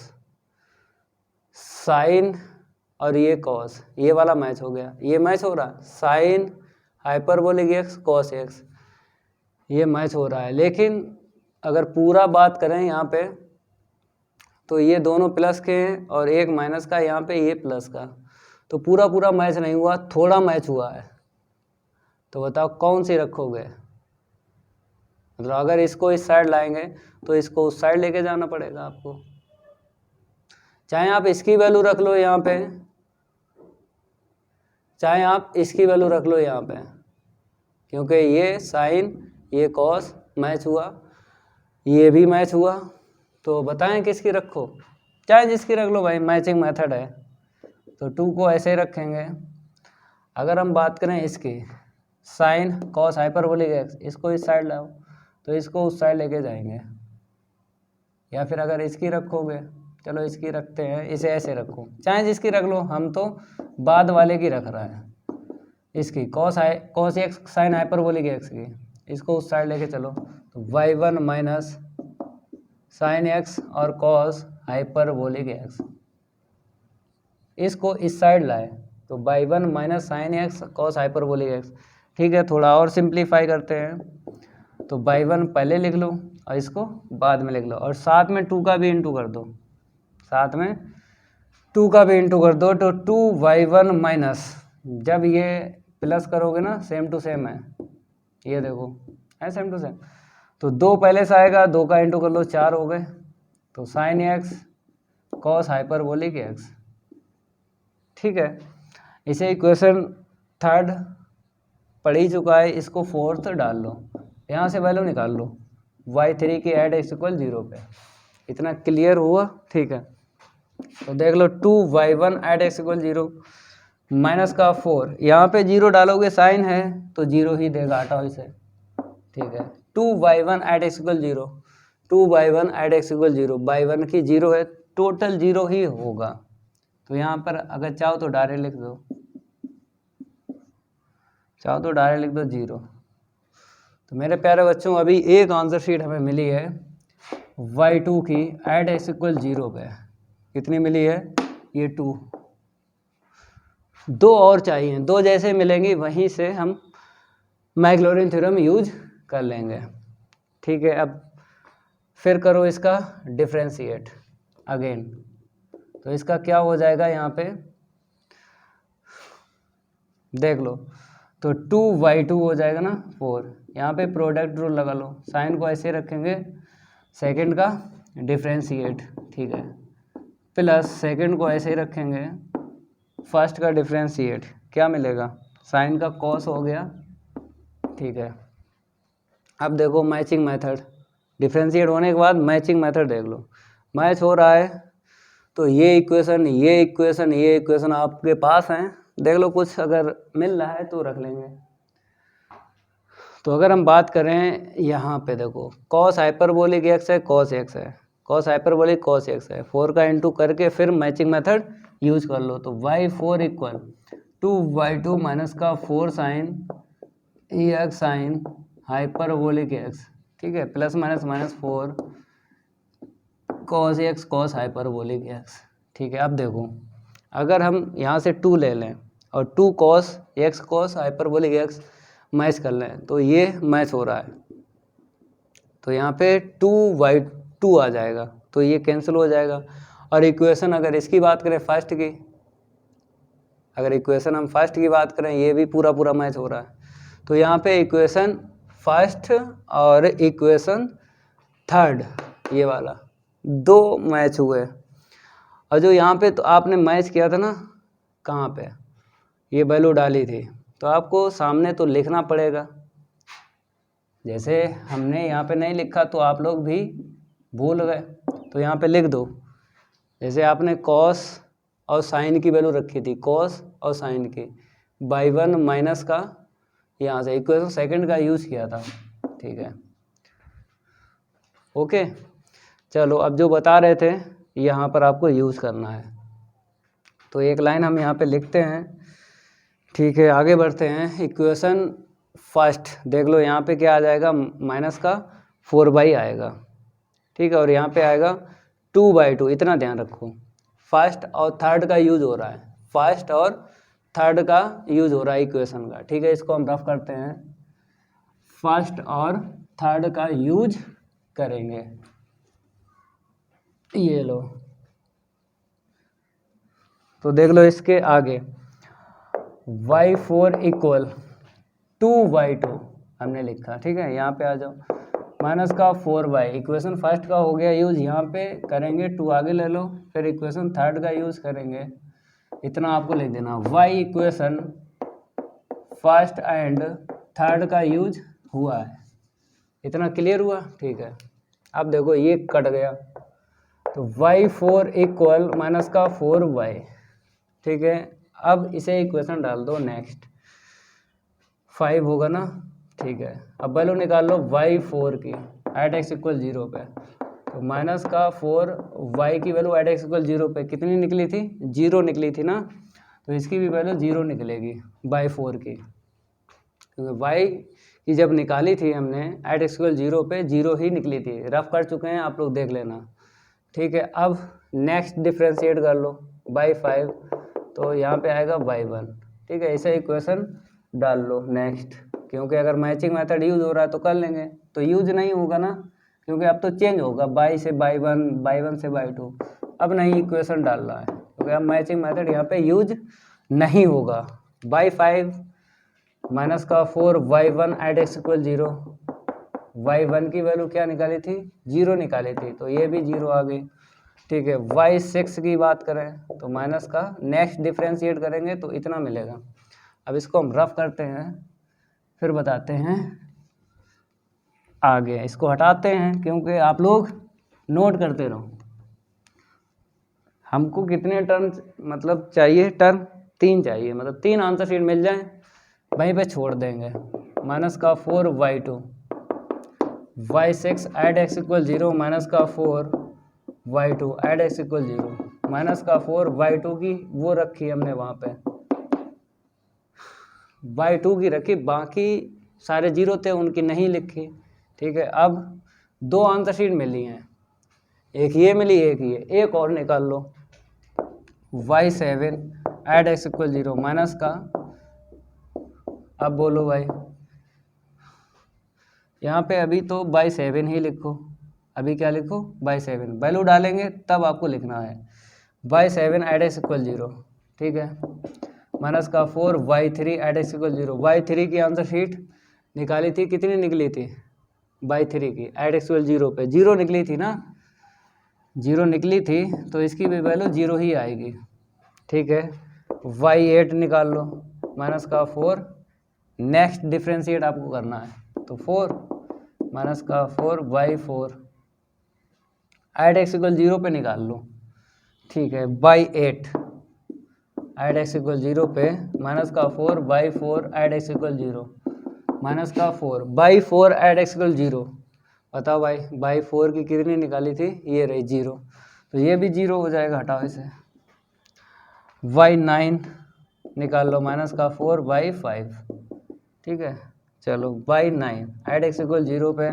साइन और ये कॉस, ये वाला मैच हो गया, ये मैच हो रहा है, sine hyperbolic x cos x, ये मैच हो रहा है। लेकिन अगर पूरा बात करें यहाँ पे, तो ये दोनों प्लस के हैं और एक माइनस का, यहाँ पे ये प्लस का, तो पूरा पूरा मैच नहीं हुआ, थोड़ा मैच हुआ है। तो बताओ कौन सी रखोगे? मतलब अगर इसको इस साइड लाएंगे तो इसको उस साइड लेके जाना पड़ेगा आपको। चाहे आप इसकी वैल्यू रख लो यहाँ पे, चाहे आप इसकी वैल्यू रख लो यहाँ पे, क्योंकि ये साइन ये कॉस मैच हुआ, ये भी मैच हुआ, तो बताएं किसकी रखो? चाहे जिसकी रख लो भाई, मैचिंग मेथड है। तो 2 को ऐसे रखेंगे। अगर हम बात करें इसकी, साइन कॉस हाइपरबोलिक एक्स, इसको इस साइड लाओ तो इसको उस साइड लेके जाएंगे। या फिर अगर इसकी रखोगे, चलो इसकी रखते हैं, इसे ऐसे रखो, चाहे जिसकी रख लो, हम तो बाद वाले की रख रहे हैं, इसकी cos x sine hyperbolic x की, इसको उस साइड लेके चलो, तो y1 माइनस साइन एक्स और कॉस हाइपरबोलिक एक्स, इसको इस साइड लाए तो by 1 minus sine x cos hyperbolic x. ठीक है, थोड़ा और सिंप्लीफाई करते हैं। तो बाई 1 पहले लिख लो और इसको बाद में लिख लो, और साथ में 2 का भी इंटू कर दो, साथ में 2 का भी इंटू कर दो। तो 2y1 माइनस, जब ये प्लस करोगे ना सेम टू सेम है, ये देखो है सेम टू सेम। तो 2 पहले से आएगा, 2 का इंटू कर लो, 4 हो गए। तो sine x cos hyperbolic x. ठीक है, इसे इक्वेशन थर्ड पढ़ ही चुका है, इसको फोर्थ डाल लो, यहाँ से वैल्यू निकाल लो y3 की एड एक्स इक्वल 0 पे। इतना क्लियर हुआ? ठीक है, तो देख लो 2y1 at X equal 0 minus का 4, यहाँ पे 0 डालोगे साइन है तो 0 ही देगा, हटाओ इसे। ठीक है, 2y1 at X equal 0, 2y1 at X equal 0, by 1 की 0 है, टोटल 0 ही होगा। तो यहाँ पर अगर चाहो तो डायरेक्ट लिख दो, चाहो तो डायरेक्ट लिख दो 0। तो मेरे प्यारे बच्चों, अभी एक आंसर शीट हमें मिली है y2 की एड एक्स इक्वल 0 पे। कितनी मिली है? ये 2। 2 और चाहिए, 2 जैसे मिलेंगी वहीं से हम मैक्लॉरिन थ्योरम यूज कर लेंगे। ठीक है, अब फिर करो इसका डिफरेंशिएट अगेन। तो इसका क्या हो जाएगा, यहाँ पे देख लो, तो 2y2 हो जाएगा ना 4। यहाँ पे प्रोडक्ट रूल लगा लो, साइन को ऐसे रखेंगे, सेकंड का डिफरेंशिएट, ठीक है, प्लस सेकंड को ऐसे ही रखेंगे, फर्स्ट का डिफरेंशिएट, क्या मिलेगा? साइन का कॉस हो गया। ठीक है, अब देखो मैचिंग मेथड, डिफरेंशिएट होने के बाद मैचिंग मेथड देख लो, मैच हो रहा है तो ये इक्वेशन ये इक्वेशन ये इक्वेशन आपके पास हैं, देख लो कुछ अगर मिल रहा है तो रख लेंगे। तो अगर हम बात करें यहाँ पे देखो, कॉस हाइपरबोलिक एक्स है, कॉस एक्स है, कॉस हाइपरबोलिक कॉस एक्स है, 4 का इंटू करके फिर मैचिंग मेथड यूज कर लो। तो y4 इक्वल 2y2 माइनस का 4 sign x sine hyperbolic x, ठीक है, plus minus minus 4 cos x cos hyperbolic x. ठीक है, अब देखो अगर हम यहाँ से 2 ले लें और 2 cos x cos hyperbolic x match कर लें, तो ये मैच हो रहा है, तो यहाँ पे 2y2 आ जाएगा, तो ये कैंसिल हो जाएगा। और इक्वेशन अगर इसकी बात करें फर्स्ट की, अगर इक्वेशन हम फर्स्ट की बात करें, ये भी पूरा पूरा मैच हो रहा है। तो यहाँ पे इक्वेशन फर्स्ट और इक्वेशन थर्ड, ये वाला 2 मैच हुए। और जो यहाँ पे तो आपने मैच किया था ना, कहाँ पे ये वैल्यू डाली थी, तो आपको सामने तो लिखना पड़ेगा। जैसे हमने यहाँ पे नहीं लिखा तो आप लोग भी भूल गए, तो यहाँ पे लिख दो। जैसे आपने कॉस और साइन की वैल्यू रखी थी, कॉस और साइन की, बाई 1 माइनस का यहाँ से इक्वेशन सेकंड का यूज़ किया था। ठीक है, ओके, चलो अब जो बता रहे थे यहाँ पर आपको यूज़ करना है, तो एक लाइन हम यहाँ पे लिखते हैं। ठीक है, आगे बढ़ते हैं। इक्वेशन फर्स्ट देख लो, यहाँ पे क्या आ जाएगा, माइनस का 4 आएगा। ठीक है, और यहाँ पे आएगा 2/2, इतना ध्यान रखो। फर्स्ट और थर्ड का यूज हो रहा है, फर्स्ट और थर्ड का यूज हो रहा है इक्वेशन का। ठीक है, इसको हम रफ करते हैं, फर्स्ट और थर्ड का यूज करेंगे। ये लो, तो देख लो इसके आगे y4 इक्वल 2y2 हमने लिखा। ठीक है, यहाँ पे आ जाओ, माइनस का 4y, इक्वेशन फर्स्ट का हो गया यूज, यहाँ पे करेंगे 2 आगे ले लो, फिर इक्वेशन थर्ड का यूज करेंगे, इतना आपको लिख देना। y equation first and third का यूज हुआ है, इतना क्लियर हुआ। ठीक है, अब देखो ये कट गया, तो y4 इक्वल माइनस का 4y। ठीक है, अब इसे इक्वेशन डाल दो, नेक्स्ट 5 होगा ना। ठीक है, अब वैल्यू निकाल लो y4 की एट एक्स इक्वल 0 पे, तो माइनस का 4y की वैल्यू एट एक्स इक्वल 0 पे कितनी निकली थी, 0 निकली थी ना, तो इसकी भी वैल्यू 0 निकलेगी बाई 4 की, क्योंकि y की जब निकाली थी हमने एट एक्स इक्वल 0 पे 0 ही निकली थी। रफ कर चुके हैं आप लोग, देख लेना। ठीक है, अब नेक्स्ट डिफ्रेंशिएट कर लो, बाई 5 तो यहाँ पे आएगा y1। ठीक है, ऐसे इक्वेशन डाल लो। नेक्स्ट, क्योंकि अगर मैचिंग मेथड यूज हो रहा है तो कर लेंगे, तो यूज नहीं होगा ना, क्योंकि अब तो चेंज होगा y से y1, y1 से y2। अब नहीं इक्वेशन डालना है, क्योंकि अब मैचिंग मेथड यहाँ पे यूज नहीं होगा। y5 माइनस का 4 y1 at x equal 0। y1 की वैल्यू क्या निकाली थी? 0 निकाली थी, तो ये भी 0 आ गई। ठीक है, y6 की बात करें तो माइनस का नेक्स्ट डिफ्रेंशिएट करेंगे तो इतना मिलेगा। अब इसको हम रफ करते हैं, फिर बताते हैं आगे। इसको हटाते हैं, क्योंकि आप लोग नोट करते रहो। हमको कितने टर्म मतलब चाहिए? टर्म 3 चाहिए, मतलब 3 आंसर शीट मिल जाए वहीं पे छोड़ देंगे। माइनस का 4 y2, y6 at x equal 0 minus का 4 y2 at x equal 0 minus का 4 y2 की वो रखी हमने वहाँ पे, y2 की रखी, बाकी सारे 0 थे उनकी नहीं लिखी। ठीक है, अब 2 आंसर शीट मिली हैं, एक ये मिली एक ये, एक और निकाल लो। y7 at x equal 0 minus का, अब बोलो भाई, यहाँ पे अभी तो y7 ही लिखो। अभी क्या लिखो? y7 वैल्यू डालेंगे तब आपको लिखना है y7 एट x इक्वल 0। ठीक है, माइनस का 4 y3 at x equal 0। y3 की आंसर शीट निकाली थी, कितनी निकली थी? y3 की एट x इक्वल 0 पे 0 निकली थी ना, 0 निकली थी, तो इसकी भी वैल्यू 0 ही आएगी। ठीक है, y8 निकाल लो, माइनस का 4, नेक्स्ट डिफ्रेंशिएट आपको करना है, तो 4 माइनस का 4 y4 एट x इक्वल 0 पे निकाल लो। ठीक है, y8 एट x इक्वल 0 पे माइनस का 4 y4 at x equal 0 minus का 4 y4 एट x इक्वल 0। बताओ भाई, y4 की कितनी निकाली थी? ये रही 0, तो ये भी 0 हो जाएगा, हटाओ इसे। y9 निकाल लो, माइनस का 4 y5। ठीक है, चलो y9 एट x इक्वल 0 पे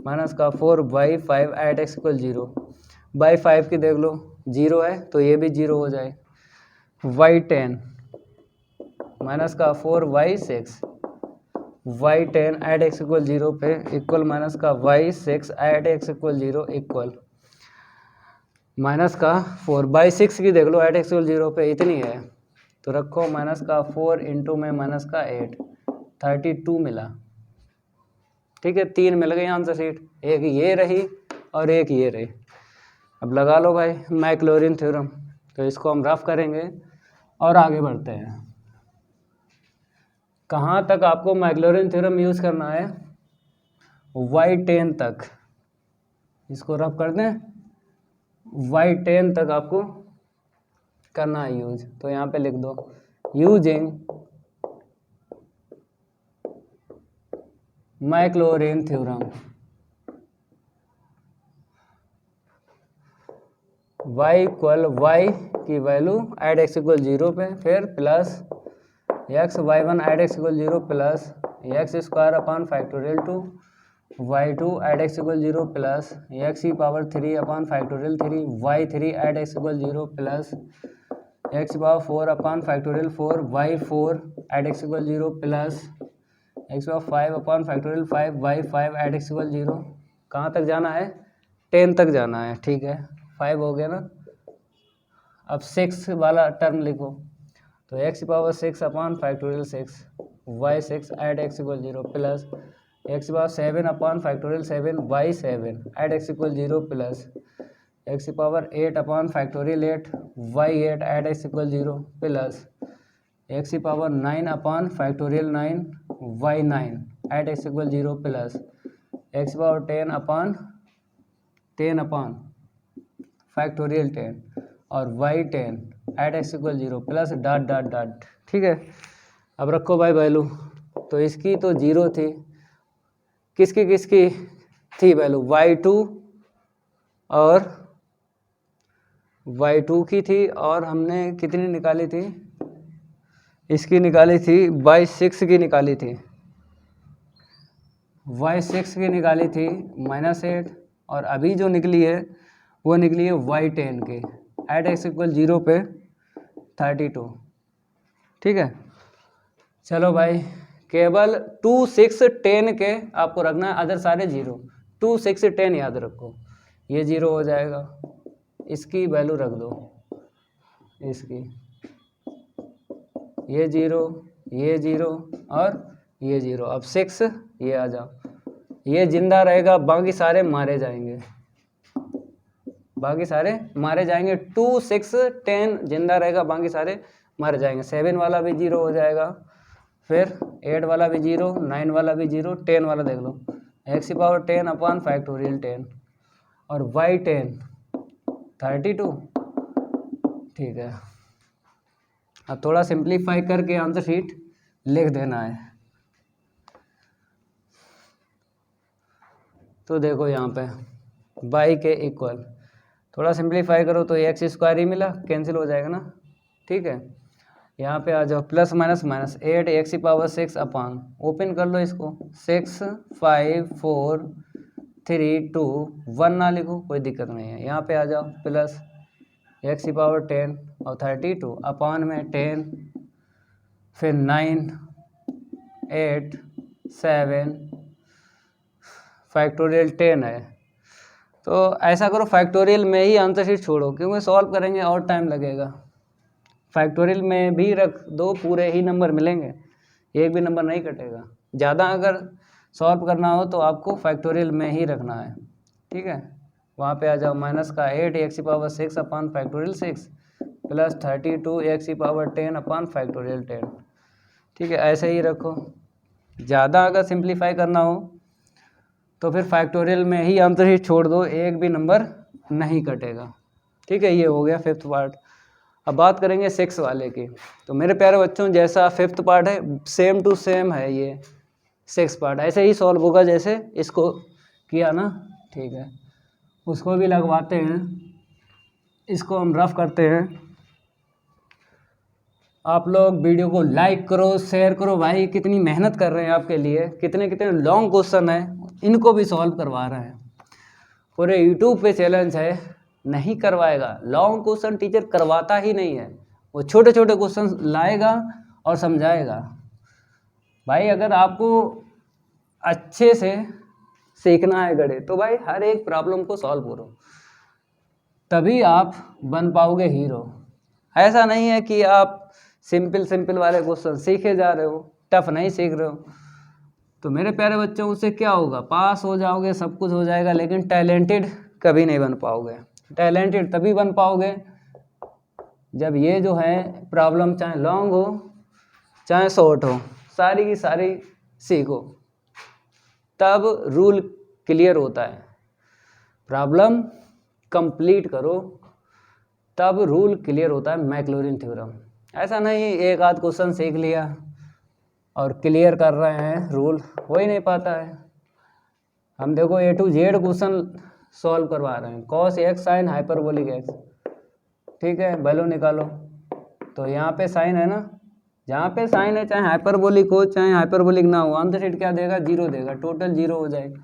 माइनस का 4 y5 at x equal 0। y5 की देख लो 0 है, तो ये भी 0 हो जाए। y10 माइनस का 4 y6, y10 at x equal 0 पे इक्वल माइनस का y6 at x equal 0 equal minus का 4 y6 की देख लो एट x इक्वल 0 पे इतनी है, तो रखो माइनस का 4 इंटू में माइनस का 8, 32 मिला। ठीक है, 3 मिल गई आंसर शीट, एक ये रही और एक ये रही। अब लगा लो भाई मैक्लॉरिन थ्योरम, तो इसको हम रफ करेंगे और आगे बढ़ते हैं। कहाँ तक आपको मैक्लॉरिन थ्योरम यूज़ करना है? y10 तक, इसको रफ कर दें, y10 तक आपको करना है यूज, तो यहाँ पे लिख दो using Maclaurin theorem. y equal y की वैल्यू एट x इक्वल 0 पे, फिर plus x y1 at x equal 0 plus x square upon factorial 2 y2 at x equal 0 plus x की power 3 upon factorial 3 y3 at x equal 0 plus x की power 4 upon factorial 4 y4 at x equal 0 plus x की power 5 upon factorial 5 y5 at x equal 0। कहाँ तक जाना है? 10 तक जाना है। ठीक है, 5 हो गया ना। अब 6 वाला टर्म लिखो, तो x की power 6 upon factorial 6 y6 at x equal 0 plus x की power 7 upon factorial 7 y7 at x equal 0 plus x की power 8 upon factorial 8 y8 at x equal 0 plus x की power 9 upon factorial 9 y9 at x equal 0 plus x की power 10 upon factorial 10 और y10 at x equal 0 plus dot dot dot. ठीक है, अब रखो भाई value, तो इसकी तो 0 थी, किसकी किसकी थी वैल्यू? y2 और y2 की थी, और हमने कितनी निकाली थी? इसकी निकाली थी y6 की निकाली थी, y6 की निकाली थी -8, और अभी जो निकली है वो निकली है y10 की एट x इक्वल 0 पे, 32। ठीक है, चलो भाई केवल 2, 6, 10 के आपको रखना है, अदर सारे 0। 2, 6, 10 याद रखो, ये 0 हो जाएगा, इसकी वैल्यू रख दो, इसकी, ये 0, ये 0 और ये 0। अब 6 ये आ जाओ, ये जिंदा रहेगा, बाकी सारे मारे जाएंगे, बाकी सारे मारे जाएंगे। 2, 6, 10 जिंदा रहेगा, बाकी सारे मारे जाएंगे। 7 वाला भी 0 हो जाएगा, फिर 8 वाला भी 0, 9 वाला भी 0, 10 वाला देख लो, x⁻10 अपॉन फैक्टोरियल 10 और y10 32। ठीक है, अब थोड़ा सिंप्लीफाई करके आंसर शीट लिख देना है। तो देखो यहाँ पे y के इक्वल, थोड़ा सिंप्लीफाई करो तो x² ही मिला, कैंसिल हो जाएगा ना। ठीक है, यहाँ पे आ जाओ, plus minus minus 8 x⁻6 upon, open कर लो इसको, 6, 5, 4, 3, 2, 1 ना लिखो कोई दिक्कत नहीं है। यहाँ पे आ जाओ, प्लस x⁻10 और 32 अपॉन में 10, फिर 9, 8, 7, फैक्टोरियल 10 है। तो ऐसा करो, फैक्टोरियल में ही आंसर शीट छोड़ो, क्योंकि सॉल्व करेंगे और टाइम लगेगा। फैक्टोरियल में भी रख दो, पूरे ही नंबर मिलेंगे, एक भी नंबर नहीं कटेगा। ज़्यादा अगर सॉल्व करना हो तो आपको फैक्टोरियल में ही रखना है। ठीक है, वहाँ पे आ जाओ, माइनस का 8 x⁻6 upon factorial 6 plus 32 x⁻10 upon factorial 10। ठीक है, ऐसे ही रखो। ज़्यादा अगर सिंप्लीफाई करना हो तो फिर फैक्टोरियल में ही आंसर शीट छोड़ दो, एक भी नंबर नहीं कटेगा। ठीक है, ये हो गया 5th पार्ट। अब बात करेंगे 6 वाले की। तो मेरे प्यारे बच्चों, जैसा 5th पार्ट है सेम टू सेम है ये 6 पार्ट, ऐसे ही सॉल्व होगा जैसे इसको किया ना। ठीक है, उसको भी लगवाते हैं, इसको हम रफ करते हैं। आप लोग वीडियो को लाइक करो, शेयर करो, भाई कितनी मेहनत कर रहे हैं आपके लिए, कितने कितने लॉन्ग क्वेश्चन है, इनको भी सॉल्व करवा रहे हैं। पूरे यूट्यूब पे चैलेंज है, नहीं करवाएगा लॉन्ग क्वेश्चन टीचर करवाता ही नहीं है, वो छोटे छोटे क्वेश्चन लाएगा और समझाएगा। भाई अगर आपको अच्छे से सीखना है गणित तो भाई हर एक प्रॉब्लम को सॉल्व करो, तभी आप बन पाओगे हीरो। ऐसा नहीं है कि आप सिंपल वाले क्वेश्चन सीखे जा रहे हो, टफ नहीं सीख रहे हो। तो मेरे प्यारे बच्चों, उससे क्या होगा, पास हो जाओगे, सब कुछ हो जाएगा, लेकिन टैलेंटेड कभी नहीं बन पाओगे। टैलेंटेड तभी बन पाओगे जब ये जो है प्रॉब्लम, चाहे लॉन्ग हो चाहे शॉर्ट हो, सारी की सारी सीखो, तब रूल क्लियर होता है। प्रॉब्लम कंप्लीट करो तब रूल क्लियर होता है, मैक्लॉरिन थ्योरम। ऐसा नहीं एक आध क्वेश्चन सीख लिया और क्लियर कर रहे हैं, रूल हो ही नहीं पाता है। हम देखो A to Z question solve करवा रहे हैं, cos x sine hyperbolic x। ठीक है, वैल्यू निकालो, तो यहाँ पे साइन है ना, जहाँ पे साइन है चाहे हाइपरबोलिक हो चाहे हाइपरबोलिक ना हो, आंसर शीट क्या देगा, 0 देगा, टोटल 0 हो जाएगी।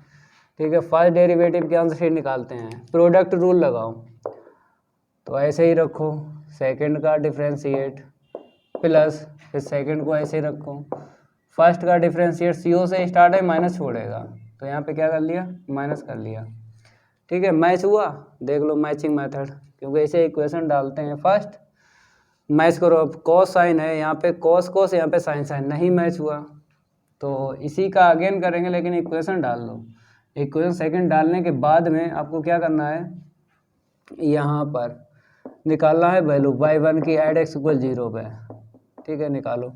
ठीक है, फर्स्ट डेरिवेटिव के आंसर शीट निकालते हैं, प्रोडक्ट रूल लगाओ, तो ऐसे ही रखो, सेकंड का डिफ्रेंशिएट प्लस, फिर सेकंड को ऐसे ही रखो, फर्स्ट का डिफ्रेंशिएट CO से स्टार्ट है, माइनस छोड़ेगा, तो यहाँ पे क्या कर लिया, माइनस कर लिया। ठीक है, मैच हुआ, देख लो मैचिंग मेथड, क्योंकि ऐसे इक्वेशन डालते हैं। फर्स्ट मैच करो, अब कॉस साइन है, यहाँ पे कॉस कॉस, यहाँ पे साइन साइन, नहीं मैच हुआ तो इसी का अगेन करेंगे, लेकिन इक्वेशन डाल लो। इक्वेशन सेकंड डालने के बाद में आपको क्या करना है, यहाँ पर निकालना है वैल्यू y1 की एड x = 0 पे। ठीक है, निकालो,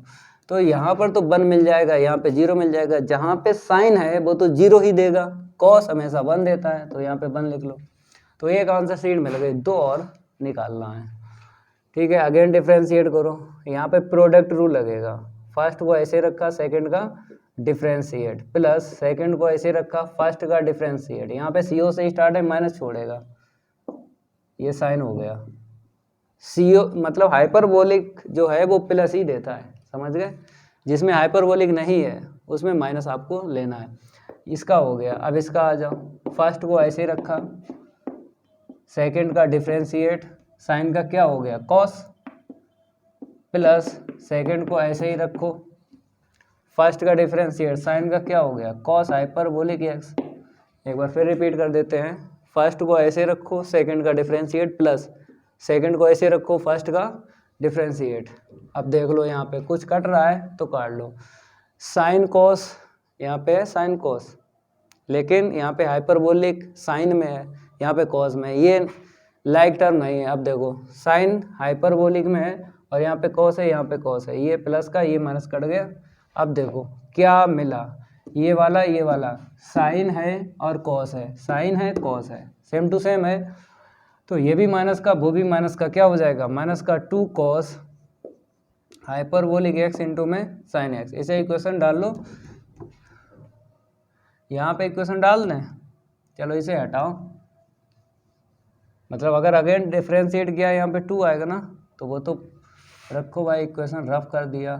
तो यहाँ पर तो 1 मिल जाएगा, यहाँ पे 0 मिल जाएगा, जहाँ पे साइन है वो तो 0 ही देगा, कॉस हमेशा 1 देता है, तो यहाँ पे 1 लिख लो। तो एक आंसर शीट मिल गई, 2 और निकालना है। ठीक है, अगेन डिफ्रेंशिएट करो, यहाँ पे प्रोडक्ट रूल लगेगा, फर्स्ट को ऐसे रखा, सेकंड का डिफ्रेंशिएट प्लस सेकंड को ऐसे रखा, फर्स्ट का डिफ्रेंशिएट, यहाँ पे CO से स्टार्ट है, माइनस छोड़ेगा, ये साइन हो गया। CO मतलब हाइपरबोलिक जो है वो प्लस ही देता है, समझ गए, जिसमें हाइपरबोलिक नहीं है उसमें माइनस आपको लेना है। इसका हो गया, अब इसका आ जाओ, फर्स्ट को ऐसे रखा, सेकंड का डिफ्रेंशिएट, साइन का क्या हो गया, कॉस, प्लस सेकंड को ऐसे ही रखो, फर्स्ट का डिफरेंशिएट साइन का क्या हो गया कॉस हाइपरबोलिक एक्स। एक बार फिर रिपीट कर देते हैं, फर्स्ट को ऐसे रखो सेकंड का डिफरेंशिएट प्लस सेकंड को ऐसे रखो फर्स्ट का डिफरेंशिएट। अब देख लो यहाँ पे कुछ कट रहा है तो काट लो, साइन कॉस यहाँ पे है साइन कॉस, लेकिन यहाँ पे हाइपरबोलिक साइन में है यहाँ पे कॉस में है, ये लाइक टर्म नहीं है। अब देखो साइन हाइपरबोलिक में है और यहाँ पे कॉस है यहाँ पे कॉस है, ये प्लस का ये माइनस कट गया। अब देखो क्या मिला, ये वाला साइन है और कॉस है, साइन है कॉस है, सेम टू सेम है, तो ये भी माइनस का वो भी माइनस का, क्या हो जाएगा माइनस का 2 कॉस हाइपरबोलिक एक्स इंटू में साइन एक्स। इसे इक्वेशन डाल लो, यहाँ पे इक्वेशन डाल दें, चलो इसे हटाओ, मतलब अगर अगेन डिफरेंशिएट किया यहाँ पे 2 आएगा ना, तो वो तो रखो भाई इक्वेशन रफ कर दिया,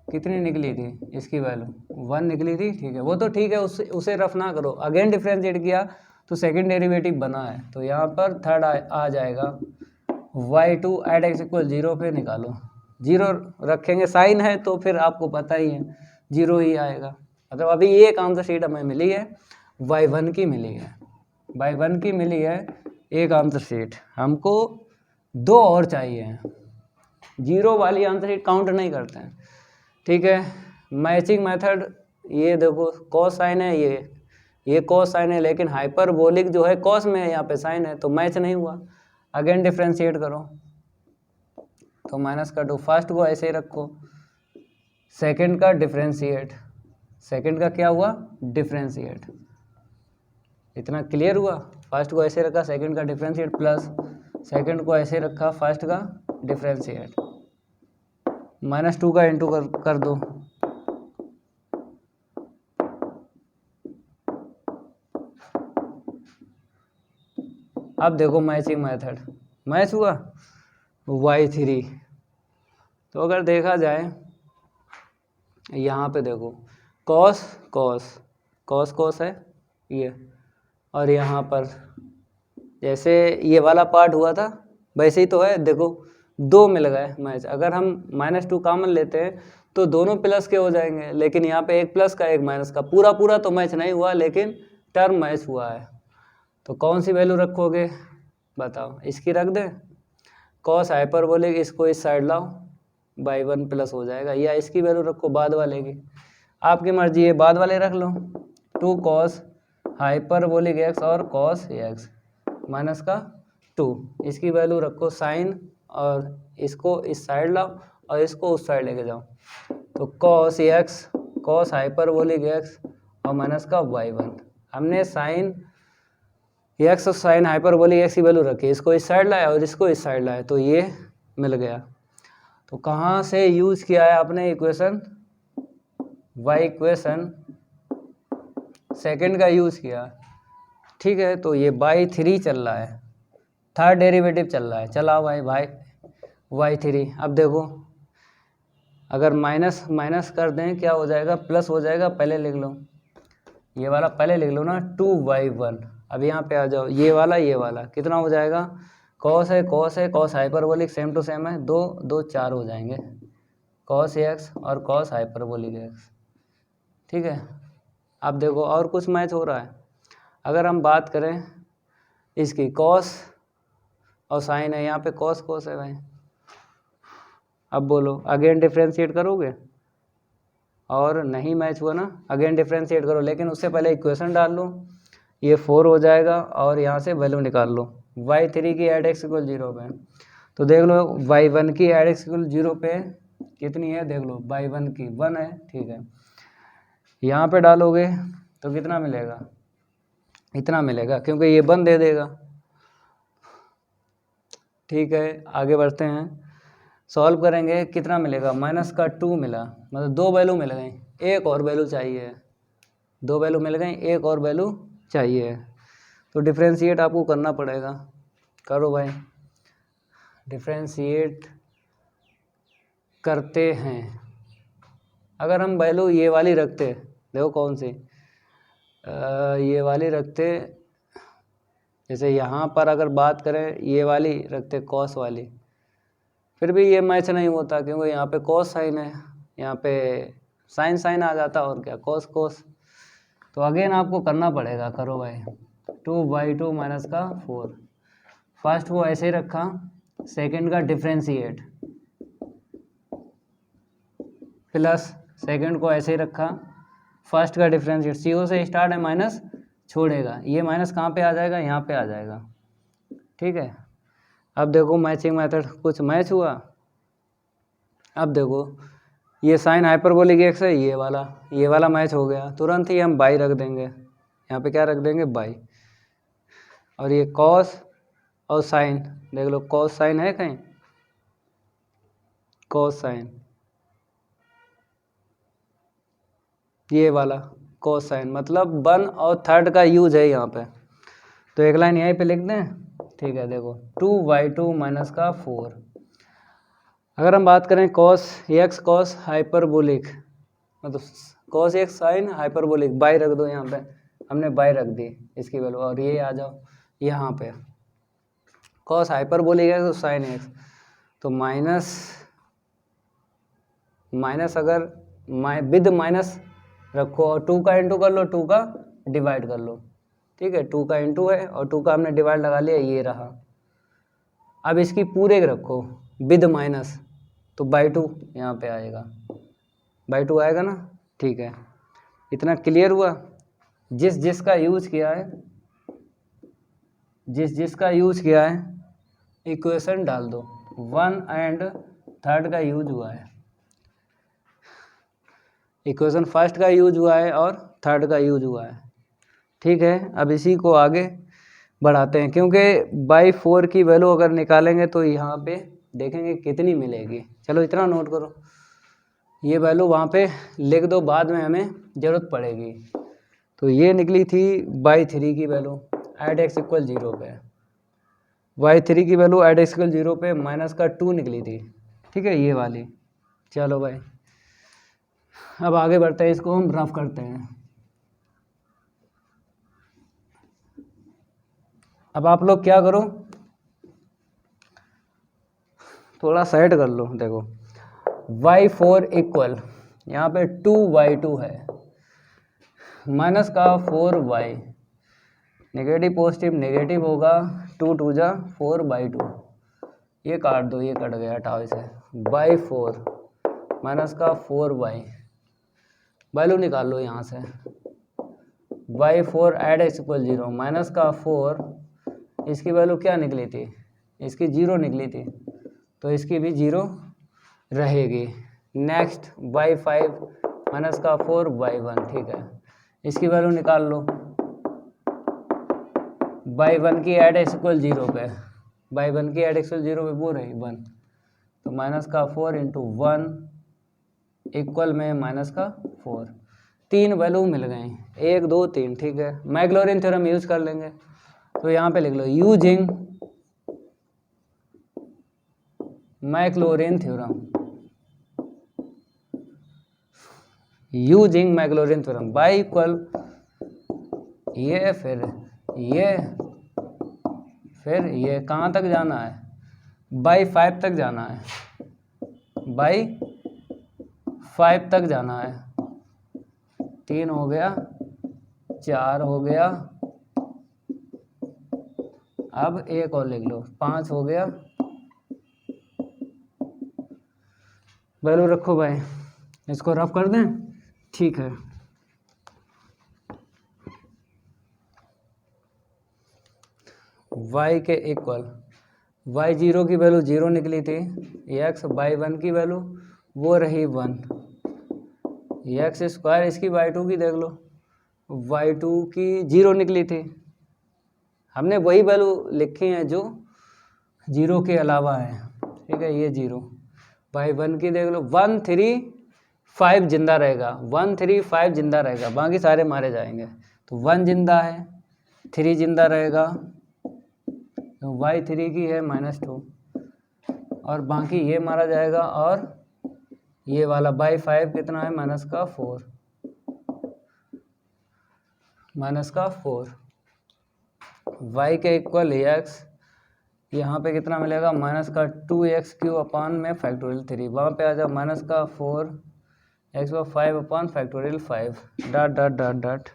कितनी निकली थी इसकी वैल्यू 1 निकली थी, ठीक है वो तो ठीक है, उसे रफ ना करो। अगेन डिफरेंशिएट किया तो सेकंड डेरिवेटिव बना है, तो यहाँ पर थर्ड आ जाएगा y2 एट एक्स इक्वल 0 पे निकालो, 0 रखेंगे साइन है तो फिर आपको पता ही है 0 ही आएगा। मतलब अभी एक आंसर शीट हमें मिली है, y1 की मिली है, y1 की मिली है एक आंसर शीट, हमको 2 और चाहिए, 0 वाली आंसर शीट काउंट नहीं करते हैं, ठीक है। मैचिंग मेथड, ये देखो कॉस साइन है, ये कॉस साइन है, लेकिन हाइपरबोलिक जो है कॉस में है, यहाँ पे साइन है, तो मैच नहीं हुआ। अगेन डिफरेंशिएट करो तो माइनस का 2, फर्स्ट को ऐसे ही रखो, सेकंड का डिफरेंशिएट, सेकंड का क्या हुआ डिफरेंशिएट, इतना क्लियर हुआ। फर्स्ट को ऐसे रखा सेकंड का डिफरेंशिएट प्लस सेकंड को ऐसे रखा फर्स्ट का डिफरेंशिएट, -2 का इंटू कर दो, अब देखो मैचिंग मेथड मैच हुआ y3। तो अगर देखा जाए यहाँ पे देखो कॉस कॉस कॉस कॉस है ये, और यहाँ पर जैसे ये वाला पार्ट हुआ था वैसे ही तो है, देखो 2 मिल गए मैच। अगर हम -2 कॉमन लेते हैं तो दोनों प्लस के हो जाएंगे, लेकिन यहाँ पे एक प्लस का एक माइनस का, पूरा तो मैच नहीं हुआ लेकिन टर्म मैच हुआ है। तो कौन सी वैल्यू रखोगे बताओ, इसकी रख दें कॉस हाइपरबोलिक, इसको इस साइड लाओ y1 प्लस हो जाएगा, या इसकी वैल्यू रखो बाद वाले की, आपकी मर्जी है, बाद वाले रख लो 2 कॉस हाइपरबोलिक एक्स और कॉस एक्स माइनस का 2, इसकी वैल्यू रखो साइन, और इसको इस साइड लाओ और इसको उस साइड लेके जाओ, तो cos x cos hyperbolic x और माइनस का y1। हमने साइन एक्स और साइन हाइपरबोलिक एक्स की वैल्यू रखी, इसको इस साइड लाया और इसको इस साइड लाया, तो ये मिल गया। तो कहाँ से यूज किया है आपने इक्वेशन, y इक्वेशन सेकंड का यूज किया, ठीक है। तो ये y3 चल रहा है, थर्ड डेरिवेटिव चल रहा है, चलाओ भाई y3। अब देखो अगर माइनस माइनस कर दें क्या हो जाएगा, प्लस हो जाएगा, पहले लिख लो ये वाला, पहले लिख लो ना 2y1। अब यहाँ पे आ जाओ, ये वाला कितना हो जाएगा, कॉस है cos hyperbolic same to same है, 2 2 4 हो जाएंगे, कॉस एक्स और कॉस हाइपरबोलिक एक्स, ठीक है। अब देखो और कुछ मैच हो रहा है, अगर हम बात करें इसकी कॉस और साइन है, यहाँ पे कॉस कॉस है भाई, अब बोलो अगेन डिफरेंशिएट करोगे, और नहीं मैच हुआ ना, अगेन डिफरेंशिएट करो, लेकिन उससे पहले इक्वेशन डाल लो, ये 4 हो जाएगा और यहाँ से वैल्यू निकाल लो y3 की एट एक्स इक्वल 0 पे। तो देख लो y1 की एट एक्स इक्वल 0 पे कितनी है, देख लो y1 की 1 है, ठीक है। यहाँ पे डालोगे तो कितना मिलेगा, इतना मिलेगा, क्योंकि ये 1 दे देगा, ठीक है। आगे बढ़ते हैं, सॉल्व करेंगे, कितना मिलेगा, माइनस का 2 मिला, मतलब 2 वैल्यू मिल गई, एक और वैल्यू चाहिए, 2 वैल्यू मिल गई, एक और वैल्यू चाहिए, तो डिफरेंशिएट आपको करना पड़ेगा, करो भाई डिफरेंशिएट करते हैं। अगर हम वैल्यू ये वाली रखते, देखो कौन सी, ये वाली रखते, जैसे यहाँ पर अगर बात करें ये वाली रखते कॉस वाली, फिर भी ये मैच नहीं होता क्योंकि यहाँ पे कॉस साइन है, यहाँ पे साइन साइन आ जाता और क्या कॉस कॉस। तो अगेन आपको करना पड़ेगा, करो भाई। 2/2 माइनस का 4, फर्स्ट को ऐसे ही रखा, सेकंड का डिफ्रेंशिएट, प्लस सेकंड को ऐसे ही रखा, फर्स्ट का डिफ्रेंशिएट, CO से स्टार्ट है, माइनस छोड़ेगा, ये माइनस कहाँ पे आ जाएगा, यहाँ पे आ जाएगा, ठीक है। अब देखो मैचिंग मेथड कुछ मैच हुआ। अब देखो ये साइन हाइपरबोलिक एक्स है, ये वाला मैच हो गया, तुरंत ही हम बाई रख देंगे, यहाँ पे क्या रख देंगे, बाई। और ये कॉस और साइन देख लो, कॉस साइन है कहीं, कॉस साइन, ये वाला कॉस साइन, मतलब 1 और 3 का यूज है यहाँ पे। तो एक लाइन यहीं पे लिख दें, ठीक है। देखो 2/2 माइनस का 4, अगर हम बात करें कॉस एक्स कॉस हाइपरबोलिक, मतलब cos x sine hyperbolic, by रख दो, यहाँ पे हमने बाई रख दी इसकी वैल्यू, और ये आ जाओ यहाँ पे, कॉस हाइपरबोलिक है तो साइन एक्स, तो माइनस अगर विद माइनस रखो और 2 का इंटू कर लो, 2 का डिवाइड कर लो, ठीक है। 2 का इंटू है और 2 का हमने डिवाइड लगा लिया, ये रहा। अब इसकी पूरे रखो विद माइनस, तो बाई 2 यहाँ पे आएगा, बाई 2 आएगा ना, ठीक है। इतना क्लियर हुआ। जिसका यूज किया है, जिसका यूज किया है इक्वेशन डाल दो, 1 एंड 3 का यूज हुआ है, इक्वेशन फर्स्ट का यूज हुआ है और 3 का यूज हुआ है, ठीक है। अब इसी को आगे बढ़ाते हैं, क्योंकि बाई 4 की वैल्यू अगर निकालेंगे तो यहाँ पे देखेंगे कितनी मिलेगी। चलो इतना नोट करो, ये वैल्यू वहाँ पे लिख दो, बाद में हमें ज़रूरत पड़ेगी। तो ये निकली थी बाई 3 की वैल्यू एट एक्स इक्वल 0 पे, बाई 3 की वैल्यू एट एक्स इक्वल 0 पे माइनस का 2 निकली थी, ठीक है, ये वाली। चलो भाई अब आगे बढ़ते हैं, इसको हम रफ करते हैं। अब आप लोग क्या करो, थोड़ा सेट कर लो। देखो y4 इक्वल, यहाँ पे 2/2 है, माइनस का 4y, नेगेटिव पॉजिटिव नेगेटिव होगा, 2 2 जा 4/2, ये काट दो, ये कट गया, हटाओ इसे, y4 माइनस का 4y, वैल्यू निकाल लो यहाँ से, y4 eight X equal 0, minus का 4, इसकी वैल्यू क्या निकली थी, इसकी 0 निकली थी, तो इसकी भी 0 रहेगी। नेक्स्ट y5 माइनस का 4y1, ठीक है, इसकी वैल्यू निकाल लो, y1 की एट एक्स इक्वल 0 पे, y1 की एट एक्स इक्वल 0 पे वो रही 1, तो माइनस का 4 इंटू 1 इक्वल में माइनस का 4, 3 वैल्यू मिल गई, 1 2 3, ठीक है। मैक्लॉरिन थ्योरम यूज कर लेंगे, तो यहाँ पे लिख लो using Maclaurin theorem, using Maclaurin theorem, by equal ये फिर ये कहाँ तक जाना है, बाई 5 तक जाना है, बाई 5 तक जाना है, 3 हो गया, 4 हो गया, अब एक और लिख लो, 5 हो गया, वैल्यू रखो भाई, इसको रफ कर दें, ठीक है। y के इक्वल, y0 की वैल्यू 0 निकली थी, x y1 की वैल्यू वो रही 1, x स्क्वायर, इसकी y2 की देख लो, y2 की 0 निकली थी, हमने वही वैल्यू लिखी है जो 0 के अलावा है, ठीक है, ये 0, y1 की देख लो, 1 3 5 जिंदा रहेगा, 1 3 5 जिंदा रहेगा, बाकी सारे मारे जाएंगे, तो 1 जिंदा है, 3 जिंदा रहेगा, तो y3 की है -2, और बाकी ये मारा जाएगा, और ये वाला y5 कितना है, -4, -4, y के इक्वल x, यहाँ पे कितना मिलेगा, माइनस का 2x³ अपान में फैक्टोरियल 3, वहाँ पे आ जाओ माइनस का 4x/5 upon factorial 5 dot dot dot dot.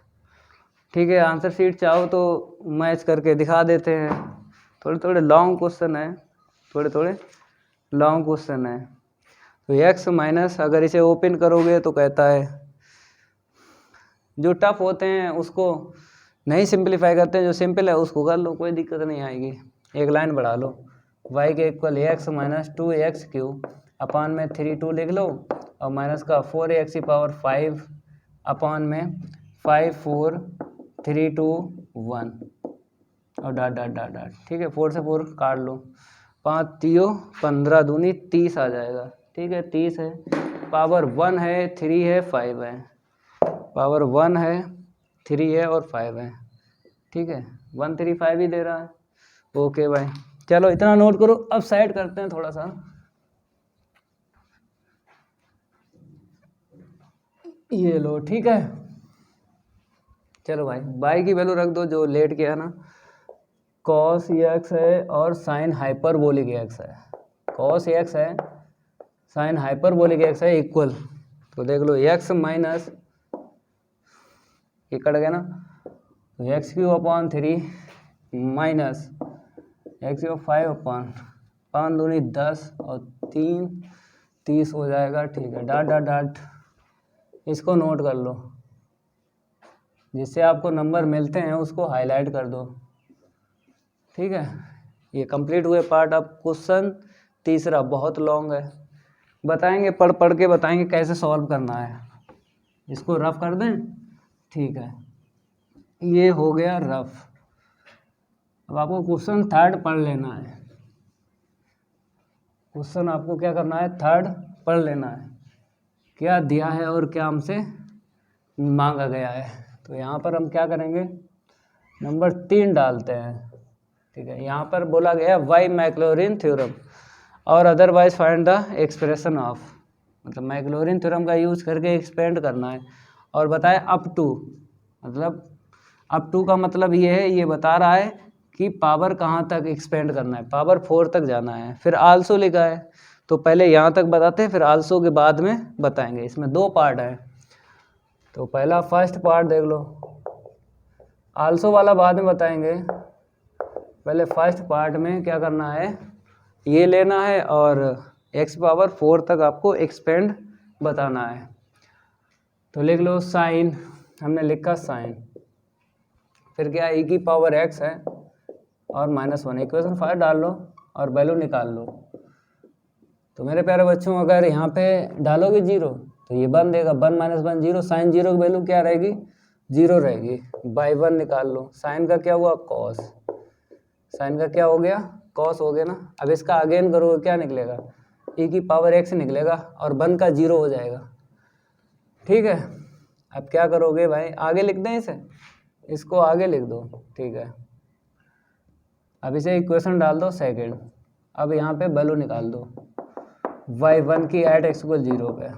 ठीक है, आंसर शीट चाहो तो मैच करके दिखा देते हैं, थोड़े थोड़े लॉन्ग क्वेश्चन है, थोड़े थोड़े लॉन्ग क्वेश्चन है। तो x माइनस अगर इसे ओपन करोगे तो कहता है, जो टफ होते हैं उसको नहीं सिंप्लीफाई करते हैं, जो सिंपल है उसको कर लो, कोई दिक्कत नहीं आएगी। एक लाइन बढ़ा लो, y के इक्वल x माइनस 2x³ अपान में 3 लिख लो, और माइनस का 4x⁵ अपान में 5 4 3 2 1 और डॉट डॉट डॉट डॉट। ठीक है, 4 से 4 काट लो, 5 3 15 दूनी 30 आ जाएगा। ठीक है, 30 है, पावर 1 है, 3 है, 5 है, पावर 1 है, 3 है और 5 है। ठीक है, 1 3 5 ही दे रहा है। ओके भाई, चलो इतना नोट करो। अब साइड करते हैं थोड़ा सा, ये लो। ठीक है, चलो भाई बाई की वैल्यू रख दो जो लेट किया ना, कॉस x है और साइन हाइपरबोलिक x है, कॉस x है साइन हाइपरबोलिक x है इक्वल, तो देख लो x माइनस ये कट गया ना, तो x³ अपान 3 माइनस x⁵ अपान 5 दूनी 10 और 3 30 हो जाएगा। ठीक है, डॉट डॉट डॉट, इसको नोट कर लो, जिससे आपको नंबर मिलते हैं उसको हाईलाइट कर दो। ठीक है, ये कंप्लीट हुए पार्ट। अब क्वेश्चन तीसरा बहुत लॉन्ग है, बताएंगे पढ़ पढ़ के बताएंगे कैसे सॉल्व करना है, इसको रफ कर दें। ठीक है, ये हो गया रफ। अब आपको क्वेश्चन थर्ड पढ़ लेना है, क्वेश्चन आपको क्या करना है, थर्ड पढ़ लेना है, क्या दिया है और क्या हमसे मांगा गया है। तो यहाँ पर हम क्या करेंगे, नंबर 3 डालते हैं। ठीक है, यहाँ पर बोला गया वाई मैक्लॉरिन थ्योरम और otherwise find the expression of, मतलब मैक्लॉरिन थ्योरम का यूज करके एक्सपेंड करना है। और बताए अप टू, मतलब अप टू का मतलब ये है, ये बता रहा है कि पावर कहाँ तक एक्सपेंड करना है, पावर 4 तक जाना है। फिर आल्सो लिखा है, तो पहले यहाँ तक बताते हैं, फिर आल्सो के बाद में बताएंगे। इसमें 2 पार्ट है, तो पहला फर्स्ट पार्ट देख लो, आल्सो वाला बाद में बताएंगे। पहले फर्स्ट पार्ट में क्या करना है, ये लेना है और x⁴ तक आपको एक्सपेंड बताना है। तो लिख लो साइन, हमने लिखा साइन, फिर क्या e⁻x है और -1, इक्वेशन 5 डाल लो और वैल्यू निकाल लो। तो मेरे प्यारे बच्चों, अगर यहाँ पे डालोगे 0 तो ये 1 देगा, 1 - 1 0, साइन 0 की वैल्यू क्या रहेगी, 0 रहेगी। बाई 1 निकाल लो, साइन का क्या हुआ, कॉस, साइन का क्या हो गया, कॉस हो गया ना। अब इसका अगेन करोगे क्या निकलेगा, e⁻x निकलेगा और 1 का 0 हो जाएगा। ठीक है, अब क्या करोगे भाई, आगे लिख दें इसे, इसको आगे लिख दो। ठीक है, अब इसे इक्वेशन डाल दो सेकंड। अब यहाँ पे वैल्यू निकाल दो y1 की एट x = 0 पे।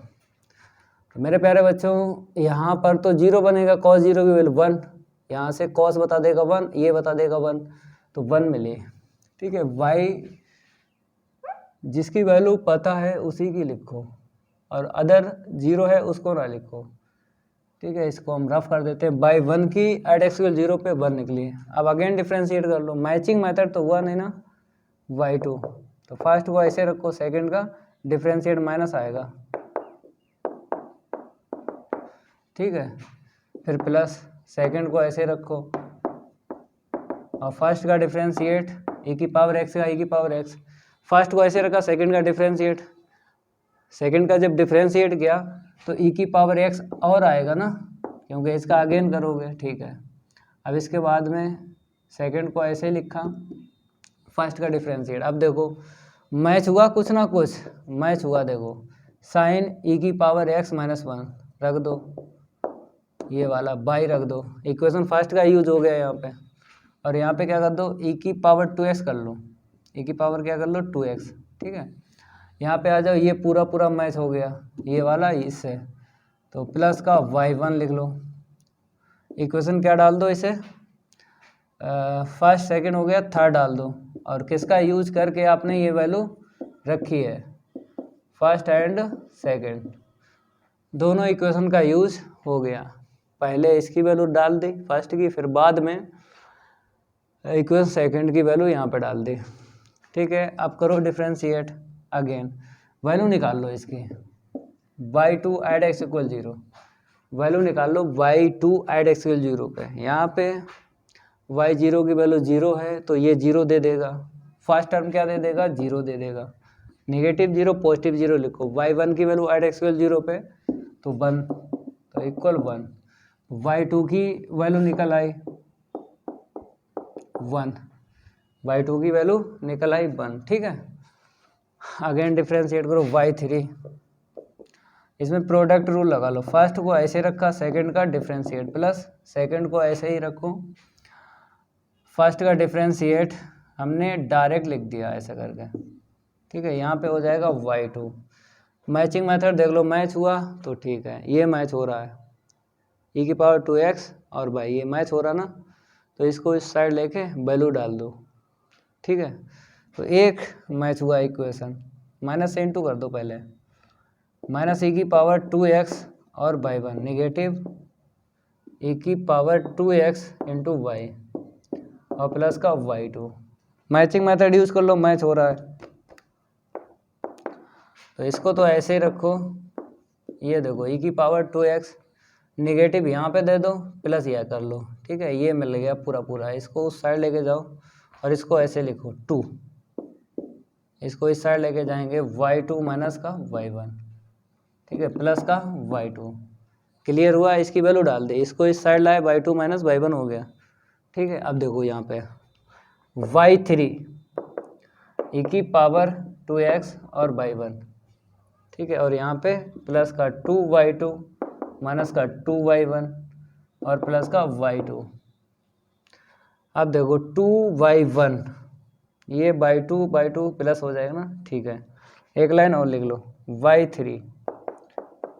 तो मेरे प्यारे बच्चों, यहाँ पर तो 0 बनेगा, cos 0 की वैल्यू 1, यहाँ से cos बता देगा 1, ये बता देगा 1, तो 1 मिली। ठीक है, y जिसकी वैल्यू पता है उसी की लिखो, और अदर 0 है उसको ना लिखो। ठीक है, इसको हम रफ कर देते हैं। बाई 1 की एट x = 0 पे 1 निकली। अब अगेन डिफ्रेंशिएट कर लो, मैचिंग मेथड तो 1 है ना, y2, तो फर्स्ट को ऐसे रखो, सेकंड का डिफ्रेंशिएट माइनस आएगा। ठीक है, फिर प्लस, सेकंड को ऐसे रखो और फर्स्ट का डिफ्रेंशिएट e⁻x का e⁻x, फर्स्ट को ऐसे रखा, सेकंड का डिफ्रेंशिएट, सेकंड का जब डिफ्रेंशिएट किया तो e⁻x और आएगा ना, क्योंकि इसका अगेन करोगे। ठीक है, अब इसके बाद में सेकंड को ऐसे लिखा, फर्स्ट का डिफ्रेंशिएट। अब देखो मैच हुआ, कुछ ना कुछ मैच हुआ। देखो साइन e⁻x - 1 रख दो, ये वाला बाई रख दो, इक्वेशन फर्स्ट का यूज हो गया यहाँ पे। और यहाँ पे क्या कर दो, e⁻2x कर लो, क्या कर लो 2x। ठीक है, यहाँ पे आ जाओ, ये पूरा पूरा मैच हो गया, ये वाला इससे, तो प्लस का y1 लिख लो, इक्वेशन क्या डाल दो इसे, फर्स्ट सेकंड हो गया, थर्ड डाल दो, और किसका यूज करके आपने ये वैल्यू रखी है, फर्स्ट एंड सेकंड, दोनों इक्वेशन का यूज हो गया। पहले इसकी वैल्यू डाल दी फर्स्ट की, फिर बाद में इक्वेशन सेकंड की वैल्यू यहाँ पे डाल दी। ठीक है, अब करो डिफ्रेंशिएट अगेन, वैल्यू निकाल लो इसकी, y2 add x equal 0, value निकाल लो y2 एड x इक्वल 0 पे। यहाँ पे y0 की वैल्यू 0 है तो ये 0 दे देगा, फर्स्ट टर्म क्या दे देगा, 0 दे देगा, नेगेटिव 0 पॉजिटिव 0 लिखो। y1 की वैल्यू एड x इक्वल 0 पे तो 1, तो इक्वल 1, y2 की वैल्यू निकल आई 1, y2 की वैल्यू निकल आई 1। ठीक है, अगेन डिफ्रेंशिएट करो y3, इसमें प्रोडक्ट रूल लगा लो, फर्स्ट को ऐसे रखा, सेकंड का डिफ्रेंशिएट, प्लस सेकंड को ऐसे ही रखो, फर्स्ट का डिफ्रेंशिएट हमने डायरेक्ट लिख दिया ऐसा करके। ठीक है, यहाँ पे हो जाएगा y2, मैचिंग मेथड देख लो, मैच हुआ तो ठीक है, ये मैच हो रहा है e की पावर 2x और y, ये मैच हो रहा ना, तो इसको इस साइड लेके वैल्यू डाल दो। ठीक है, तो एक मैच हुआ इक्वेशन, माइनस से इंटू कर दो पहले, माइनस e की पावर 2x और y1, नेगेटिव e की पावर 2x इंटू वाई और प्लस का y2, मैचिंग मेथड यूज कर लो, मैच हो रहा है। तो इसको तो ऐसे ही रखो, ये देखो e की पावर 2x, नेगेटिव यहाँ पे दे दो, प्लस यह कर लो। ठीक है, ये मिल गया पूरा पूरा, इसको उस साइड लेके जाओ और इसको ऐसे लिखो 2, इसको इस साइड लेके जाएंगे y2 माइनस का y1। ठीक है, प्लस का y2, क्लियर हुआ, इसकी वैल्यू डाल दे, इसको इस साइड लाए y2 माइनस y1 हो गया। ठीक है, अब देखो यहाँ पे y3 e की पावर 2x और y1। ठीक है, और यहाँ पे प्लस का 2y2 माइनस का 2y1 और प्लस का y2। अब देखो 2y1, ये y2 प्लस हो जाएगा ना। ठीक है, एक लाइन और लिख लो, y3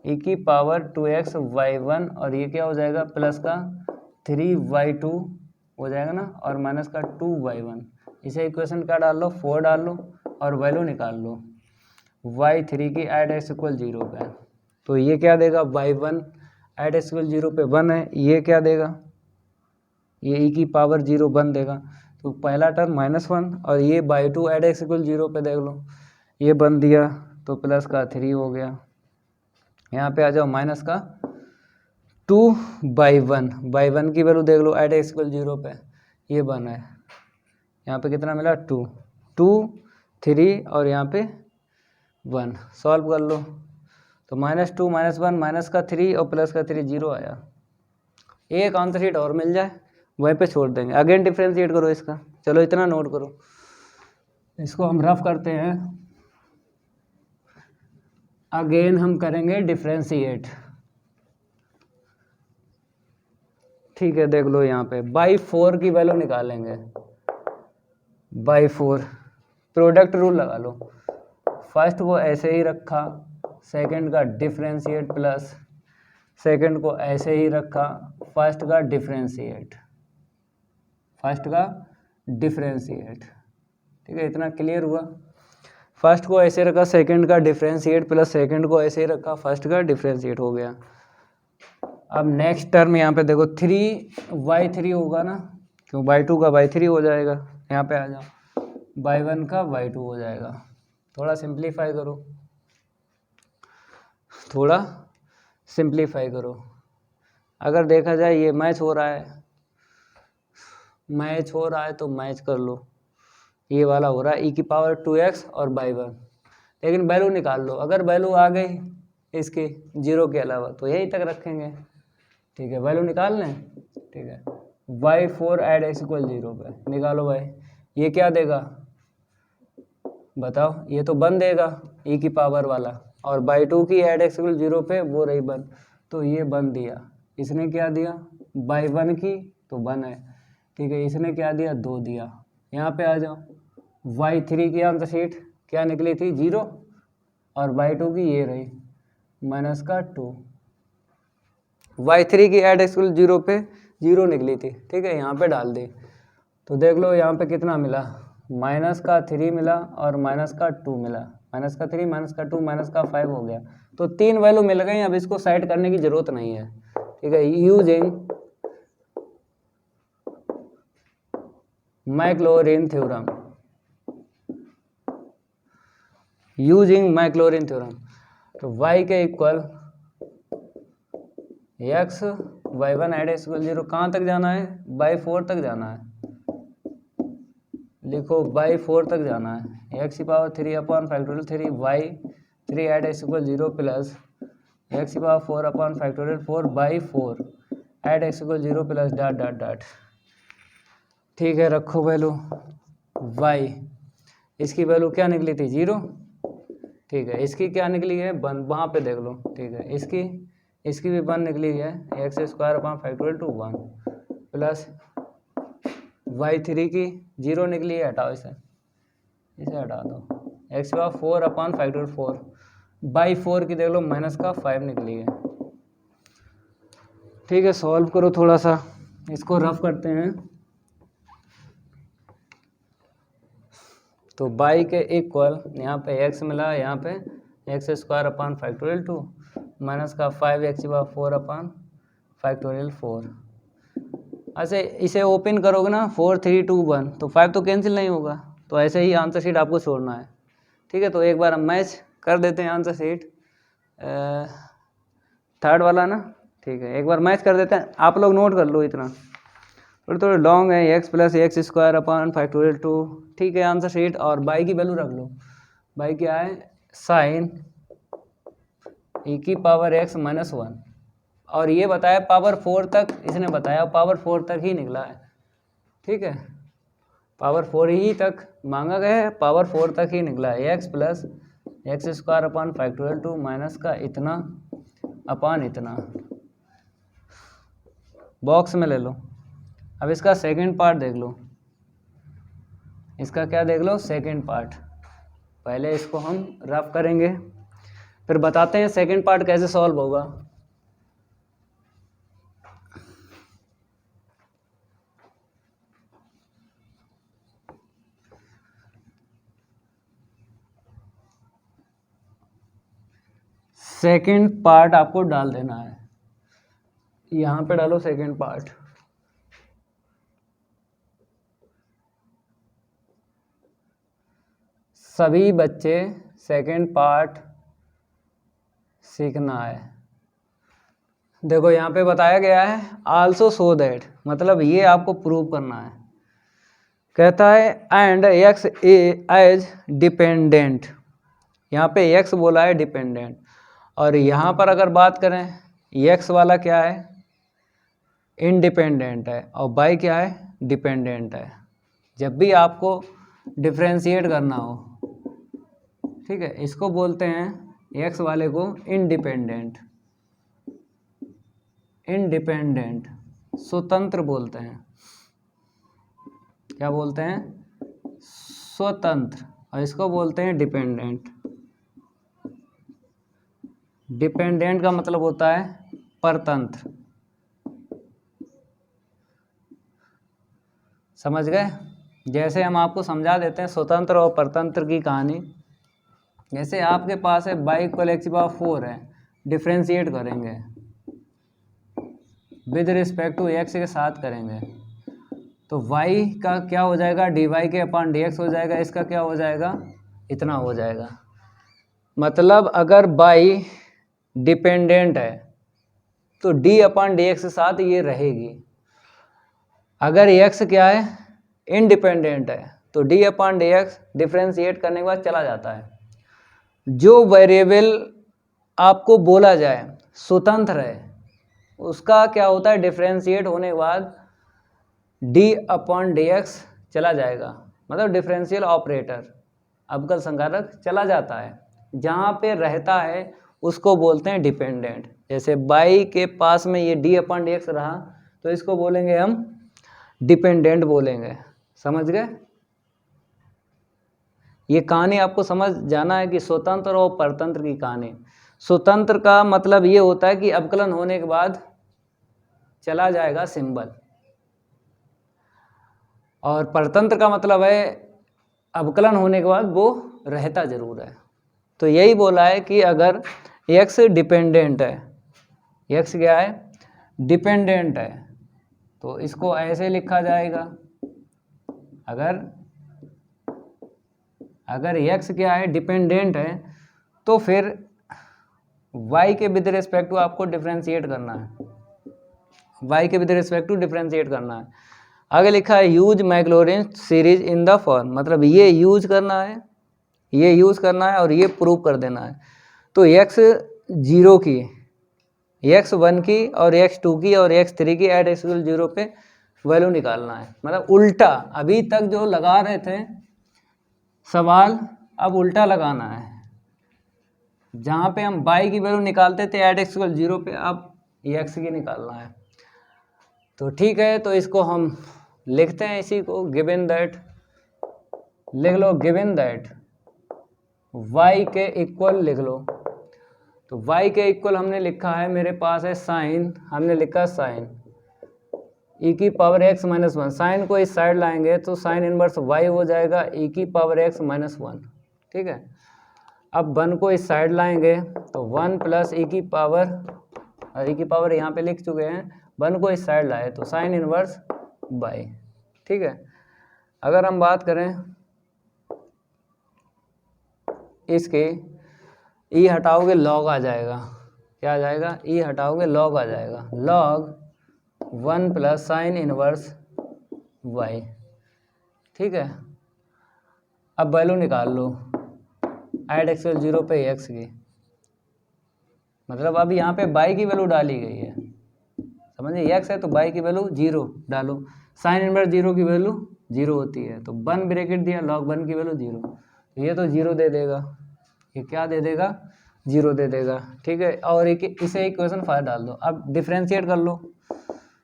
e की पावर 2x y1 और ये क्या हो जाएगा, प्लस का 3y2 हो जाएगा ना, और माइनस का 2y1। इसे इक्वेशन क्या डाल लो, 4 डाल लो और वैल्यू निकाल लो y3 की एड x इक्वल 0 पे। तो ये क्या देगा, y1 एड x इक्वल 0 पे 1 है, ये क्या देगा, ये e की पावर 0 1 देगा। तो पहला टर्म -1 और ये y2 एड x इक्वल 0 पे देख लो, ये 1 दिया तो प्लस का 3 हो गया। यहाँ पे आ जाओ माइनस का 2/1, y1 की वैल्यू देख लो एड x इक्वल 0 पे, ये 1 है, यहाँ पे कितना मिला 2, 2 3 और यहाँ पे 1, सॉल्व कर लो तो -2 -1 माइनस का 3 और प्लस का 3 0 आया। एक आंसर शीट और मिल जाए वहीं पे छोड़ देंगे। अगेन डिफ्रेंशिएट करो इसका, चलो इतना नोट करो, इसको हम रफ करते हैं। अगेन हम करेंगे डिफ्रेंशिएट। ठीक है, देख लो यहाँ पे by4 की वैल्यू निकालेंगे, by4 प्रोडक्ट रूल लगा लो, फर्स्ट को ऐसे ही रखा, सेकंड का डिफ्रेंशिएट प्लस सेकंड को ऐसे ही रखा, फर्स्ट का डिफ्रेंशिएट, फर्स्ट का डिफ्रेंशिएट। ठीक है, इतना क्लियर हुआ, फर्स्ट को ऐसे रखा, सेकंड का डिफ्रेंशिएट प्लस सेकंड को ऐसे ही रखा, फर्स्ट का डिफ्रेंशिएट हो गया। अब नेक्स्ट टर्म यहाँ पे देखो 3y3 होगा ना, क्यों y2 का y3 हो जाएगा, यहाँ पे आ जाओ y1 का y2 हो जाएगा। थोड़ा सिंप्लीफाई करो, थोड़ा सिंप्लीफाई करो। अगर देखा जाए ये मैच हो रहा है, मैच हो रहा है तो मैच कर लो, ये वाला हो रहा है e की पावर 2x और y1, लेकिन वैल्यू निकाल लो। अगर वैल्यू आ गई इसकी 0 के अलावा तो यहीं तक रखेंगे। ठीक है, वैल्यू निकाल लें। ठीक है, y4 एड x इक्वल 0 पे निकालो भाई, ये क्या देगा बताओ, ये तो 1 देगा e की पावर वाला, और y2 की एड x इक्वल 0 पे वो रही 1, तो ये 1 दिया। इसने क्या दिया, y1 की तो 1 है। ठीक है, इसने क्या दिया, 2 दिया। यहाँ पे आ जाओ, y3 की आंसर शीट क्या निकली थी, 0, और y2 की ये रही माइनस का 2। y3 की एड x इक्वल 0 पे 0 निकली थी। ठीक है, यहाँ पे डाल दी तो देख लो यहाँ पे कितना मिला, माइनस का 3 मिला और माइनस का 2 मिला, माइनस का 3 माइनस का 2 माइनस का 5 हो गया। तो 3 वैल्यू मिल गई, अब इसको साइड करने की जरूरत नहीं है। ठीक है, using Maclaurin theorem, using Maclaurin theorem, तो y के equal x y1 at x equal 0, कहाँ तक जाना है, बाई 4 तक जाना है, लिखो बाई 4 तक जाना है, x की power 3 upon factorial 3 y 3 at x equal 0 plus x की power 4 upon factorial 4 y 4 at x equal 0 plus dot dot dot. ठीक है, रखो वैल्यू y, इसकी वैल्यू क्या निकली थी 0। ठीक है, इसकी क्या निकली है 1, वहाँ पे देख लो। ठीक है, इसकी भी 1 निकली है, x square upon factorial 2 1 plus y3 की 0 निकली है, हटाओ इसे हटा दो, एक्स का 4 अपॉन फैक्टोरियल 4 बाई 4 की देख लो माइनस का 5 निकली है। ठीक है, सॉल्व करो, थोड़ा सा इसको रफ करते हैं। तो बाई के इक्वल यहाँ पे x मिला, यहाँ पे x square upon factorial 2 minus का 5x 4 अपॉन फैक्टोरियल 4। ऐसे इसे ओपन करोगे ना 4 3 2 1, तो 5 तो कैंसिल नहीं होगा, तो ऐसे ही आंसर शीट आपको छोड़ना है। ठीक है, तो एक बार हम मैच कर देते हैं आंसर शीट, थर्ड वाला ना। ठीक है, एक बार मैच कर देते हैं, आप लोग नोट कर लो, इतना थोड़ी लॉन्ग है, x plus X square upon factorial 2। ठीक है, आंसर शीट, और बाई की वैल्यू रख लो, बाई क्या है साइन ई की पावर एक्स माइनस 1, और ये बताया पावर 4 तक, इसने बताया पावर 4 तक ही निकला है। ठीक है, पावर 4 ही तक मांगा गया है, पावर 4 तक ही निकला है, x plus X square upon factorial 2 minus का इतना अपॉन इतना, बॉक्स में ले लो। अब इसका सेकंड पार्ट देख लो, इसका क्या देख लो सेकंड पार्ट, पहले इसको हम रफ करेंगे फिर बताते हैं सेकंड पार्ट कैसे सॉल्व होगा। सेकंड पार्ट आपको डाल देना है, यहाँ पे डालो सेकंड पार्ट। सभी बच्चे सेकंड पार्ट सीखना है। देखो यहाँ पे बताया गया है आल्सो सो दैट, मतलब ये आपको प्रूव करना है। कहता है एंड एक्स एज डिपेंडेंट, यहाँ पे एक्स बोला है डिपेंडेंट, और यहाँ पर अगर बात करें एक्स वाला क्या है इंडिपेंडेंट है, और बाई क्या है डिपेंडेंट है। जब भी आपको डिफ्रेंशिएट करना हो, ठीक है, इसको बोलते हैं एक्स वाले को इंडिपेंडेंट, इंडिपेंडेंट स्वतंत्र बोलते हैं। क्या बोलते हैं स्वतंत्र, और इसको बोलते हैं डिपेंडेंट। डिपेंडेंट का मतलब होता है परतंत्र, समझ गए। जैसे हम आपको समझा देते हैं स्वतंत्र और परतंत्र की कहानी। जैसे आपके पास है बाई इक्वल एक्स पावर 4 है, डिफ्रेंशिएट करेंगे विद रिस्पेक्ट टू एक्स के साथ करेंगे, तो y का क्या हो जाएगा डी वाई के अपॉन डी एक्स हो जाएगा, इसका क्या हो जाएगा इतना हो जाएगा। मतलब अगर y डिपेंडेंट है तो d अपॉन डी एक्स के साथ ये रहेगी। अगर x क्या है इंडिपेंडेंट है तो d upon D x differentiate करने के बाद चला जाता है। जो वेरिएबल आपको बोला जाए स्वतंत्र है उसका क्या होता है डिफ्रेंशिएट होने के बाद d अपॉन डी एक्स चला जाएगा, मतलब डिफरेंशियल ऑपरेटर अवकल संकारक चला जाता है। जहाँ पे रहता है उसको बोलते हैं डिपेंडेंट। जैसे बाई के पास में ये d अपॉन डी एक्स रहा तो इसको बोलेंगे हम डिपेंडेंट बोलेंगे, समझ गए। ये कहानी आपको समझ जाना है कि स्वतंत्र और परतंत्र की कहानी। स्वतंत्र का मतलब ये होता है कि अवकलन होने के बाद चला जाएगा सिंबल, और परतंत्र का मतलब है अवकलन होने के बाद वो रहता जरूर है। तो यही बोला है कि अगर x डिपेंडेंट है, x क्या है, डिपेंडेंट है, तो इसको ऐसे लिखा जाएगा। अगर x क्या है, डिपेंडेंट है, तो फिर y के विद रिस्पेक्ट टू आपको डिफरेंशिएट करना है, y के विद रिस्पेक्ट टू डिफरेंशिएट करना है। आगे लिखा है use Maclaurin series in the form, मतलब ये यूज करना है, ये यूज करना है और ये प्रूव कर देना है। तो x0 की, x1 की और x2 की और x3 की एट x0 पे वैल्यू निकालना है। मतलब उल्टा, अभी तक जो लगा रहे थे सवाल, अब उल्टा लगाना है। जहाँ पे हम y की वैल्यू निकालते थे एट x0 पे, अब x की निकालना है। तो ठीक है, तो इसको हम लिखते हैं, इसी को गिवन दैट लिख लो, गिवन दैट y के इक्वल लिख लो। तो y के इक्वल हमने लिखा है, मेरे पास है साइन, हमने लिखा साइन e की पावर x माइनस 1, साइन को इस साइड लाएंगे तो साइन इनवर्स y हो जाएगा e की पावर x माइनस 1, ठीक है। अब 1 को इस साइड लाएंगे तो 1 प्लस e की पावर, और e की पावर यहाँ पे लिख चुके हैं, 1 को इस साइड लाए तो साइन इनवर्स y, ठीक है। अगर हम बात करें इसके, e हटाओगे लॉग आ जाएगा, क्या आ जाएगा, e हटाओगे लॉग आ जाएगा, log 1 plus sine inverse y, ठीक है। अब वैल्यू निकाल लो एट x0 पे x की, मतलब अब यहाँ पे y की वैल्यू डाली गई है, समझिए, x है तो y की वैल्यू 0 डालो, साइन इनवर्स 0 की वैल्यू 0 होती है, तो 1 ब्रैकेट दिया, लॉग 1 की वैल्यू 0, तो ये तो 0 दे देगा, ये क्या दे देगा, 0 दे देगा, ठीक है। और एक इसे इक्वेशन 5 डाल दो। अब डिफ्रेंशिएट कर लो,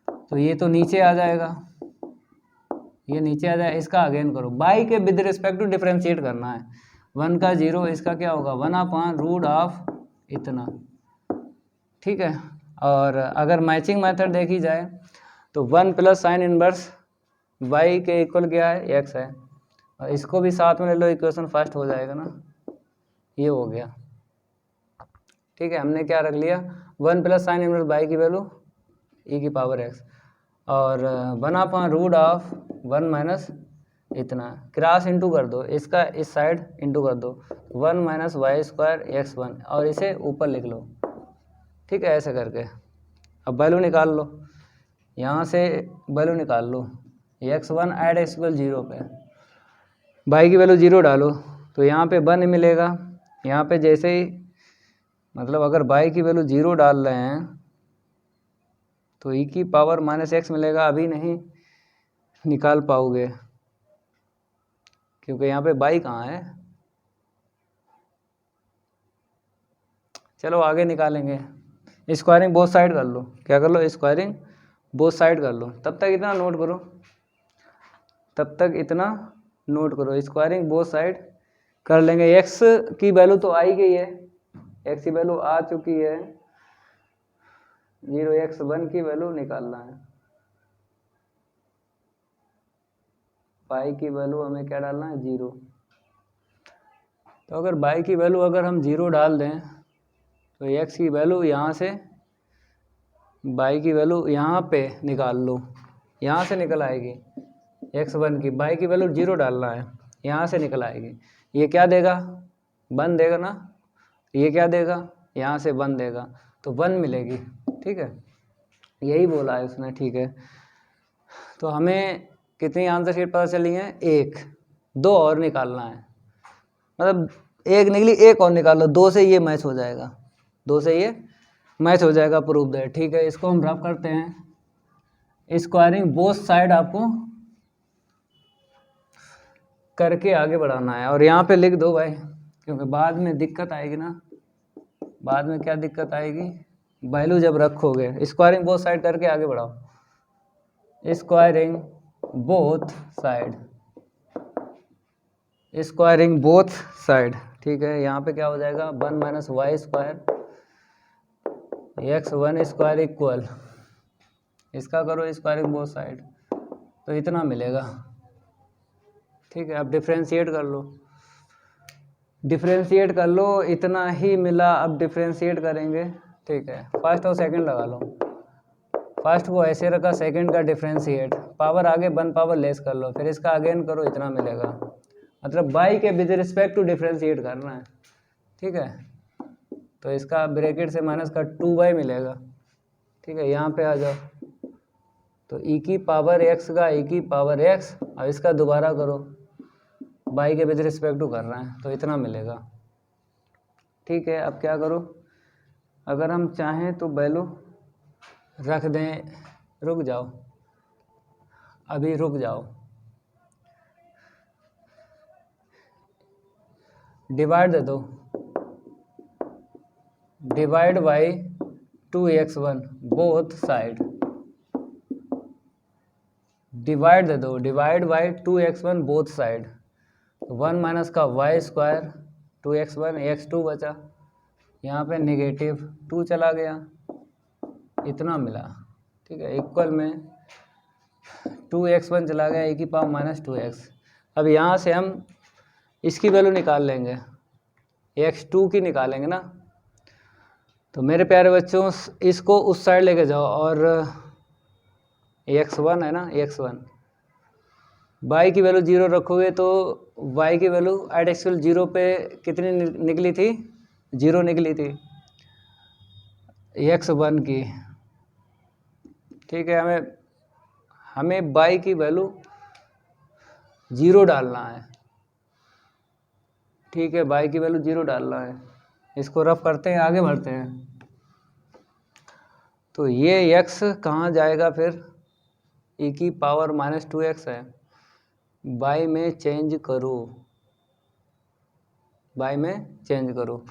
तो ये तो नीचे आ जाएगा, ये नीचे आ जाएगा, इसका अगेन करो, y के विद रिस्पेक्ट टू डिफ्रेंशिएट करना है, 1 का 0, इसका क्या होगा 1/√ऑफ इतना, ठीक है। और अगर मैचिंग मेथड देखी जाए तो 1 प्लस साइन इनवर्स y के इक्वल क्या है, x है, और इसको भी साथ में ले लो, इक्वेशन फर्स्ट हो जाएगा ना, ये हो गया, ठीक है। हमने क्या रख लिया, 1 प्लस साइन इनवर्स y की वैल्यू e की पावर x, और 1/√ऑफ 1 माइनस इतना, क्रॉस इंटू कर दो, इसका इस साइड इंटू कर दो, 1 माइनस वाई स्क्वायर x1, और इसे ऊपर लिख लो, ठीक है, ऐसे करके। अब वैल्यू निकाल लो, यहाँ से वैल्यू निकाल लो, x1 एट x0 पे, y की वैल्यू 0 डालो, तो यहाँ पे 1 मिलेगा, यहाँ पे जैसे ही, मतलब अगर y की वैल्यू 0 डाल रहे हैं तो e की पावर माइनस x मिलेगा, अभी नहीं निकाल पाओगे क्योंकि यहाँ पे y कहाँ है, चलो आगे निकालेंगे। स्क्वायरिंग बोथ साइड कर लो, क्या कर लो, स्क्वायरिंग बोथ साइड कर लो, तब तक इतना नोट करो, तब तक इतना नोट करो, स्क्वायरिंग बोथ साइड कर लेंगे। x की वैल्यू तो आई गई है, x की वैल्यू आ चुकी है 0, x1 की वैल्यू निकालना है, y की वैल्यू हमें क्या डालना है, 0। तो अगर y की वैल्यू अगर हम 0 डाल दें तो x की वैल्यू यहाँ से, y की वैल्यू यहाँ पे निकाल लो, यहाँ से निकल आएगी, x1 की, y की वैल्यू 0 डालना है, यहाँ से निकल आएगी, ये क्या देगा, 1 देगा ना, ये क्या देगा, यहाँ से 1 देगा, तो 1 मिलेगी, ठीक है, यही बोला है उसने, ठीक है। तो हमें कितनी आंसर शीट पता चली है, 1, 2 और निकालना है, मतलब 1 निकली, 1 और निकाल लो, 2 से ये मैच हो जाएगा, 2 से ये मैच हो जाएगा, प्रूफ दैट, ठीक है। इसको हम रफ करते हैं, स्क्वायरिंग बोथ साइड आपको करके आगे बढ़ाना है, और यहाँ पे लिख दो भाई, क्योंकि बाद में दिक्कत आएगी ना, बाद में क्या दिक्कत आएगी, वैल्यू जब रखोगे, स्क्वायरिंग बोथ साइड करके आगे बढ़ाओ, squaring both side, squaring both side, ठीक है। यहाँ पे क्या हो जाएगा, 1 minus y square x1 square equal, इसका करो स्क्वायरिंग बोथ साइड, तो इतना मिलेगा, ठीक है, अब डिफ्रेंशिएट कर लो, डिफ्रेंशिएट कर लो, इतना ही मिला। अब डिफ्रेंशिएट करेंगे, ठीक है, फर्स्ट और सेकंड लगा लो। फर्स्ट को ऐसे रखा, सेकंड का डिफ्रेंशिएट, पावर आगे 1 पावर लेस कर लो, फिर इसका अगेन करो, इतना मिलेगा। मतलब बाई के विद रिस्पेक्ट टू डिफ्रेंशिएट करना है, ठीक है। तो इसका ब्रैकेट से माइनस का 2y मिलेगा, ठीक है। यहाँ पे आ जाओ, तो e की पावर x का e की पावर x, अब इसका दोबारा करो, बाई के विद रिस्पेक्ट टू कर रहे हैं, तो इतना मिलेगा, ठीक है। अब क्या करो, अगर हम चाहें तो वैल्यू रख दें, रुक जाओ, अभी रुक जाओ, डिवाइड दे दो, divide by 2x1 both side, divide दे दो, divide by 2x1 both side, 1 minus का y स्क्वायर 2x1 x2 बचा, यहाँ पे नेगेटिव 2 चला गया, इतना मिला, ठीक है। इक्वल में 2x1 चला गया, e की पावर माइनस 2x। अब यहाँ से हम इसकी वैल्यू निकाल लेंगे, x2 की निकालेंगे ना। तो मेरे प्यारे बच्चों, इसको उस साइड लेके जाओ, और x1 है ना, x1, y की वैल्यू 0 रखोगे तो y की वैल्यू एट एक्चुअल 0 पे कितनी निकली थी, 0 निकली थी x1 की, ठीक है। हमें y की वैल्यू 0 डालना है, ठीक है, y की वैल्यू 0 डालना है। इसको रफ करते हैं, आगे बढ़ते हैं। तो ये x कहाँ जाएगा फिर, e की पावर माइनस 2x है, y में चेंज करो, y में चेंज करो।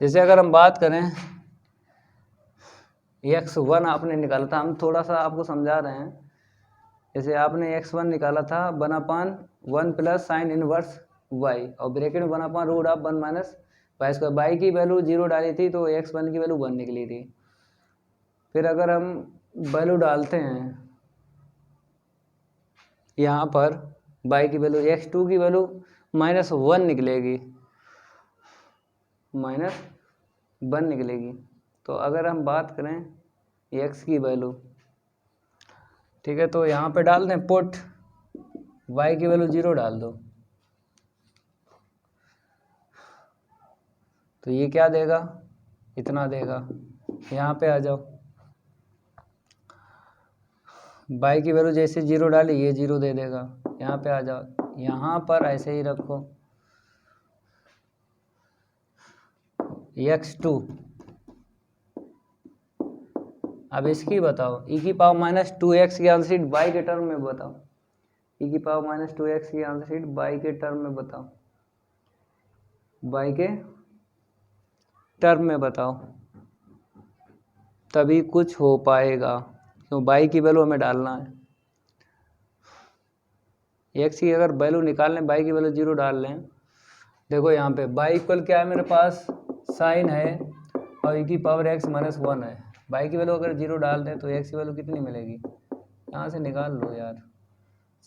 जैसे अगर हम बात करें, x1 आपने निकाला था, हम थोड़ा सा आपको समझा रहे हैं। जैसे आपने x1 निकाला था 1/1 प्लस साइन इनवर्स y, और ब्रैकेट में 1/√1 माइनस y स्क्वायर। y की वैल्यू 0 डाली थी तो x1 की वैल्यू 1 निकली थी। फिर अगर हम वैल्यू डालते हैं यहाँ पर, y की वैल्यू, x2 की वैल्यू -1 निकलेगी, -1 निकलेगी। तो अगर हम बात करें x की वैल्यू, ठीक है, तो यहाँ पे डाल दें पुट y की वैल्यू 0 डाल दो, तो ये क्या देगा, इतना देगा। यहाँ पे आ जाओ, y की वैल्यू जैसे 0 डाली, ये 0 दे देगा। यहाँ पे आ जाओ, यहाँ पर ऐसे ही रखो, x2, अब इसकी बताओ, e की पावर माइनस 2x की आंसर शीट y के टर्म में बताओ, e की पावर माइनस 2x की आंसर शीट y के टर्म में बताओ, y के टर्म में बताओ, तभी कुछ हो पाएगा। तो y की वैल्यू हमें डालना है, x की अगर वैल्यू निकाल लें, y की वैल्यू 0 डाल लें। देखो यहाँ पे y इक्वल क्या है, मेरे पास साइन है और e की पावर x माइनस 1 है। y की वैल्यू अगर 0 डाल दें तो x की वैल्यू कितनी मिलेगी, यहाँ से निकाल लो यार।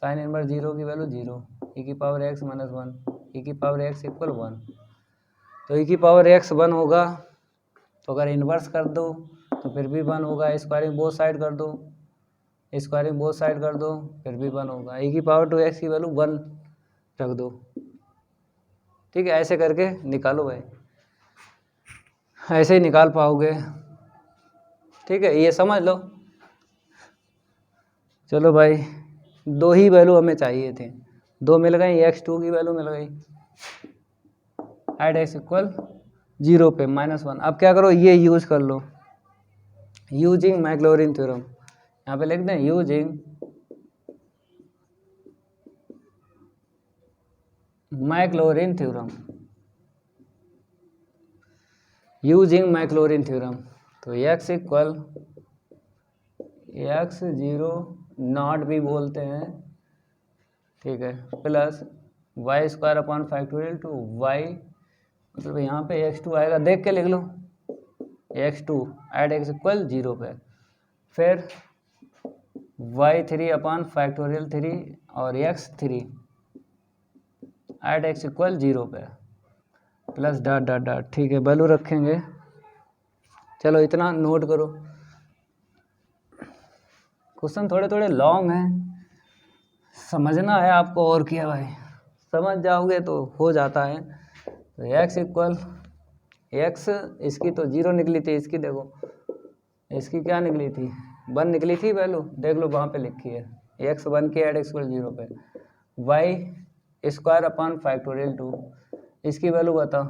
साइन इनवर्स 0 की वैल्यू 0, e की पावर x माइनस 1, e की पावर x इक्वल 1। तो e की पावर x 1 होगा, तो अगर इन्वर्स कर दो तो फिर भी 1 होगा। स्क्वायरिंग बोथ साइड कर दो, स्क्वायरिंग बोथ साइड कर दो, फिर भी 1 होगा। e की पावर 2x की वैल्यू 1 रख दो, ठीक है। ऐसे करके निकालो भाई, ऐसे ही निकाल पाओगे, ठीक है, ये समझ लो। चलो भाई, 2 ही वैल्यू हमें चाहिए थे, 2 मिल गई, x2 की वैल्यू मिल गई एट x इक्वल 0 पे -1। अब क्या करो, ये यूज कर लो, यूजिंग मैक्लॉरिन थ्योरम। यहाँ पे लिख दें using Maclaurin theorem, using Maclaurin theorem. तो x इक्वल x0 नॉट भी बोलते हैं, ठीक है, plus y square upon factorial two y, मतलब यहाँ पे x2 आएगा, देख के लिख लो, x2 एट x इक्वल 0 पे, फिर y3 अपॉन फैक्टोरियल 3 और x3 एट एक्स इक्वल 0 पे प्लस डॉट डॉट डॉट। ठीक है, वैल्यू रखेंगे। चलो इतना नोट करो। क्वेश्चन थोड़े थोड़े लॉन्ग हैं, समझना है आपको, और क्या भाई, समझ जाओगे तो हो जाता है। तो एक्स इक्वल एक्स, इसकी तो 0 निकली थी, इसकी देखो, इसकी क्या निकली थी, 1 निकली थी वैल्यू, देख लो वहाँ पे लिखी है, एक्स 1 की एट एक्स इक्वल 0 पे, वाई स्क्वायर अपॉन फैक्टोरियल 2, इसकी वैल्यू बता,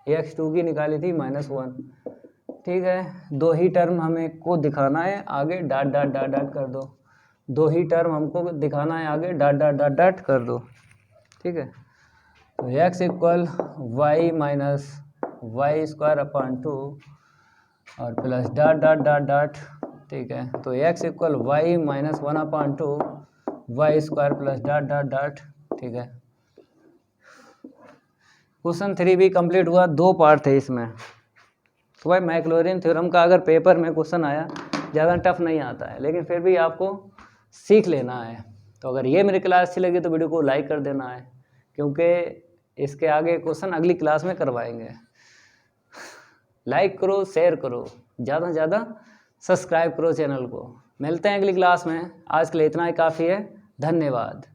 एक्स 2 की निकाली थी -1। ठीक है, दो ही टर्म हमें को दिखाना है आगे, डॉट डॉट डॉट डॉट कर दो, दो ही टर्म हमको दिखाना है आगे, डॉट डॉट डॉट डॉट कर दो। ठीक है, तो x equal y minus y square upon 2 और plus dot dot dot dot. ठीक है, तो x equal y minus 1 upon 2 y square plus dot dot dot. ठीक है, क्वेश्चन 3 भी कंप्लीट हुआ, 2 पार्ट थे इसमें। तो भाई मैक्लॉरिन थ्योरम का अगर पेपर में क्वेश्चन आया, ज़्यादा टफ नहीं आता है, लेकिन फिर भी आपको सीख लेना है। तो अगर ये मेरी क्लास अच्छी लगी तो वीडियो को लाइक कर देना है, क्योंकि इसके आगे क्वेश्चन अगली क्लास में करवाएंगे। लाइक करो, शेयर करो, ज़्यादा से ज़्यादा सब्सक्राइब करो चैनल को। मिलते हैं अगली क्लास में, आज के लिए इतना ही काफ़ी है, धन्यवाद।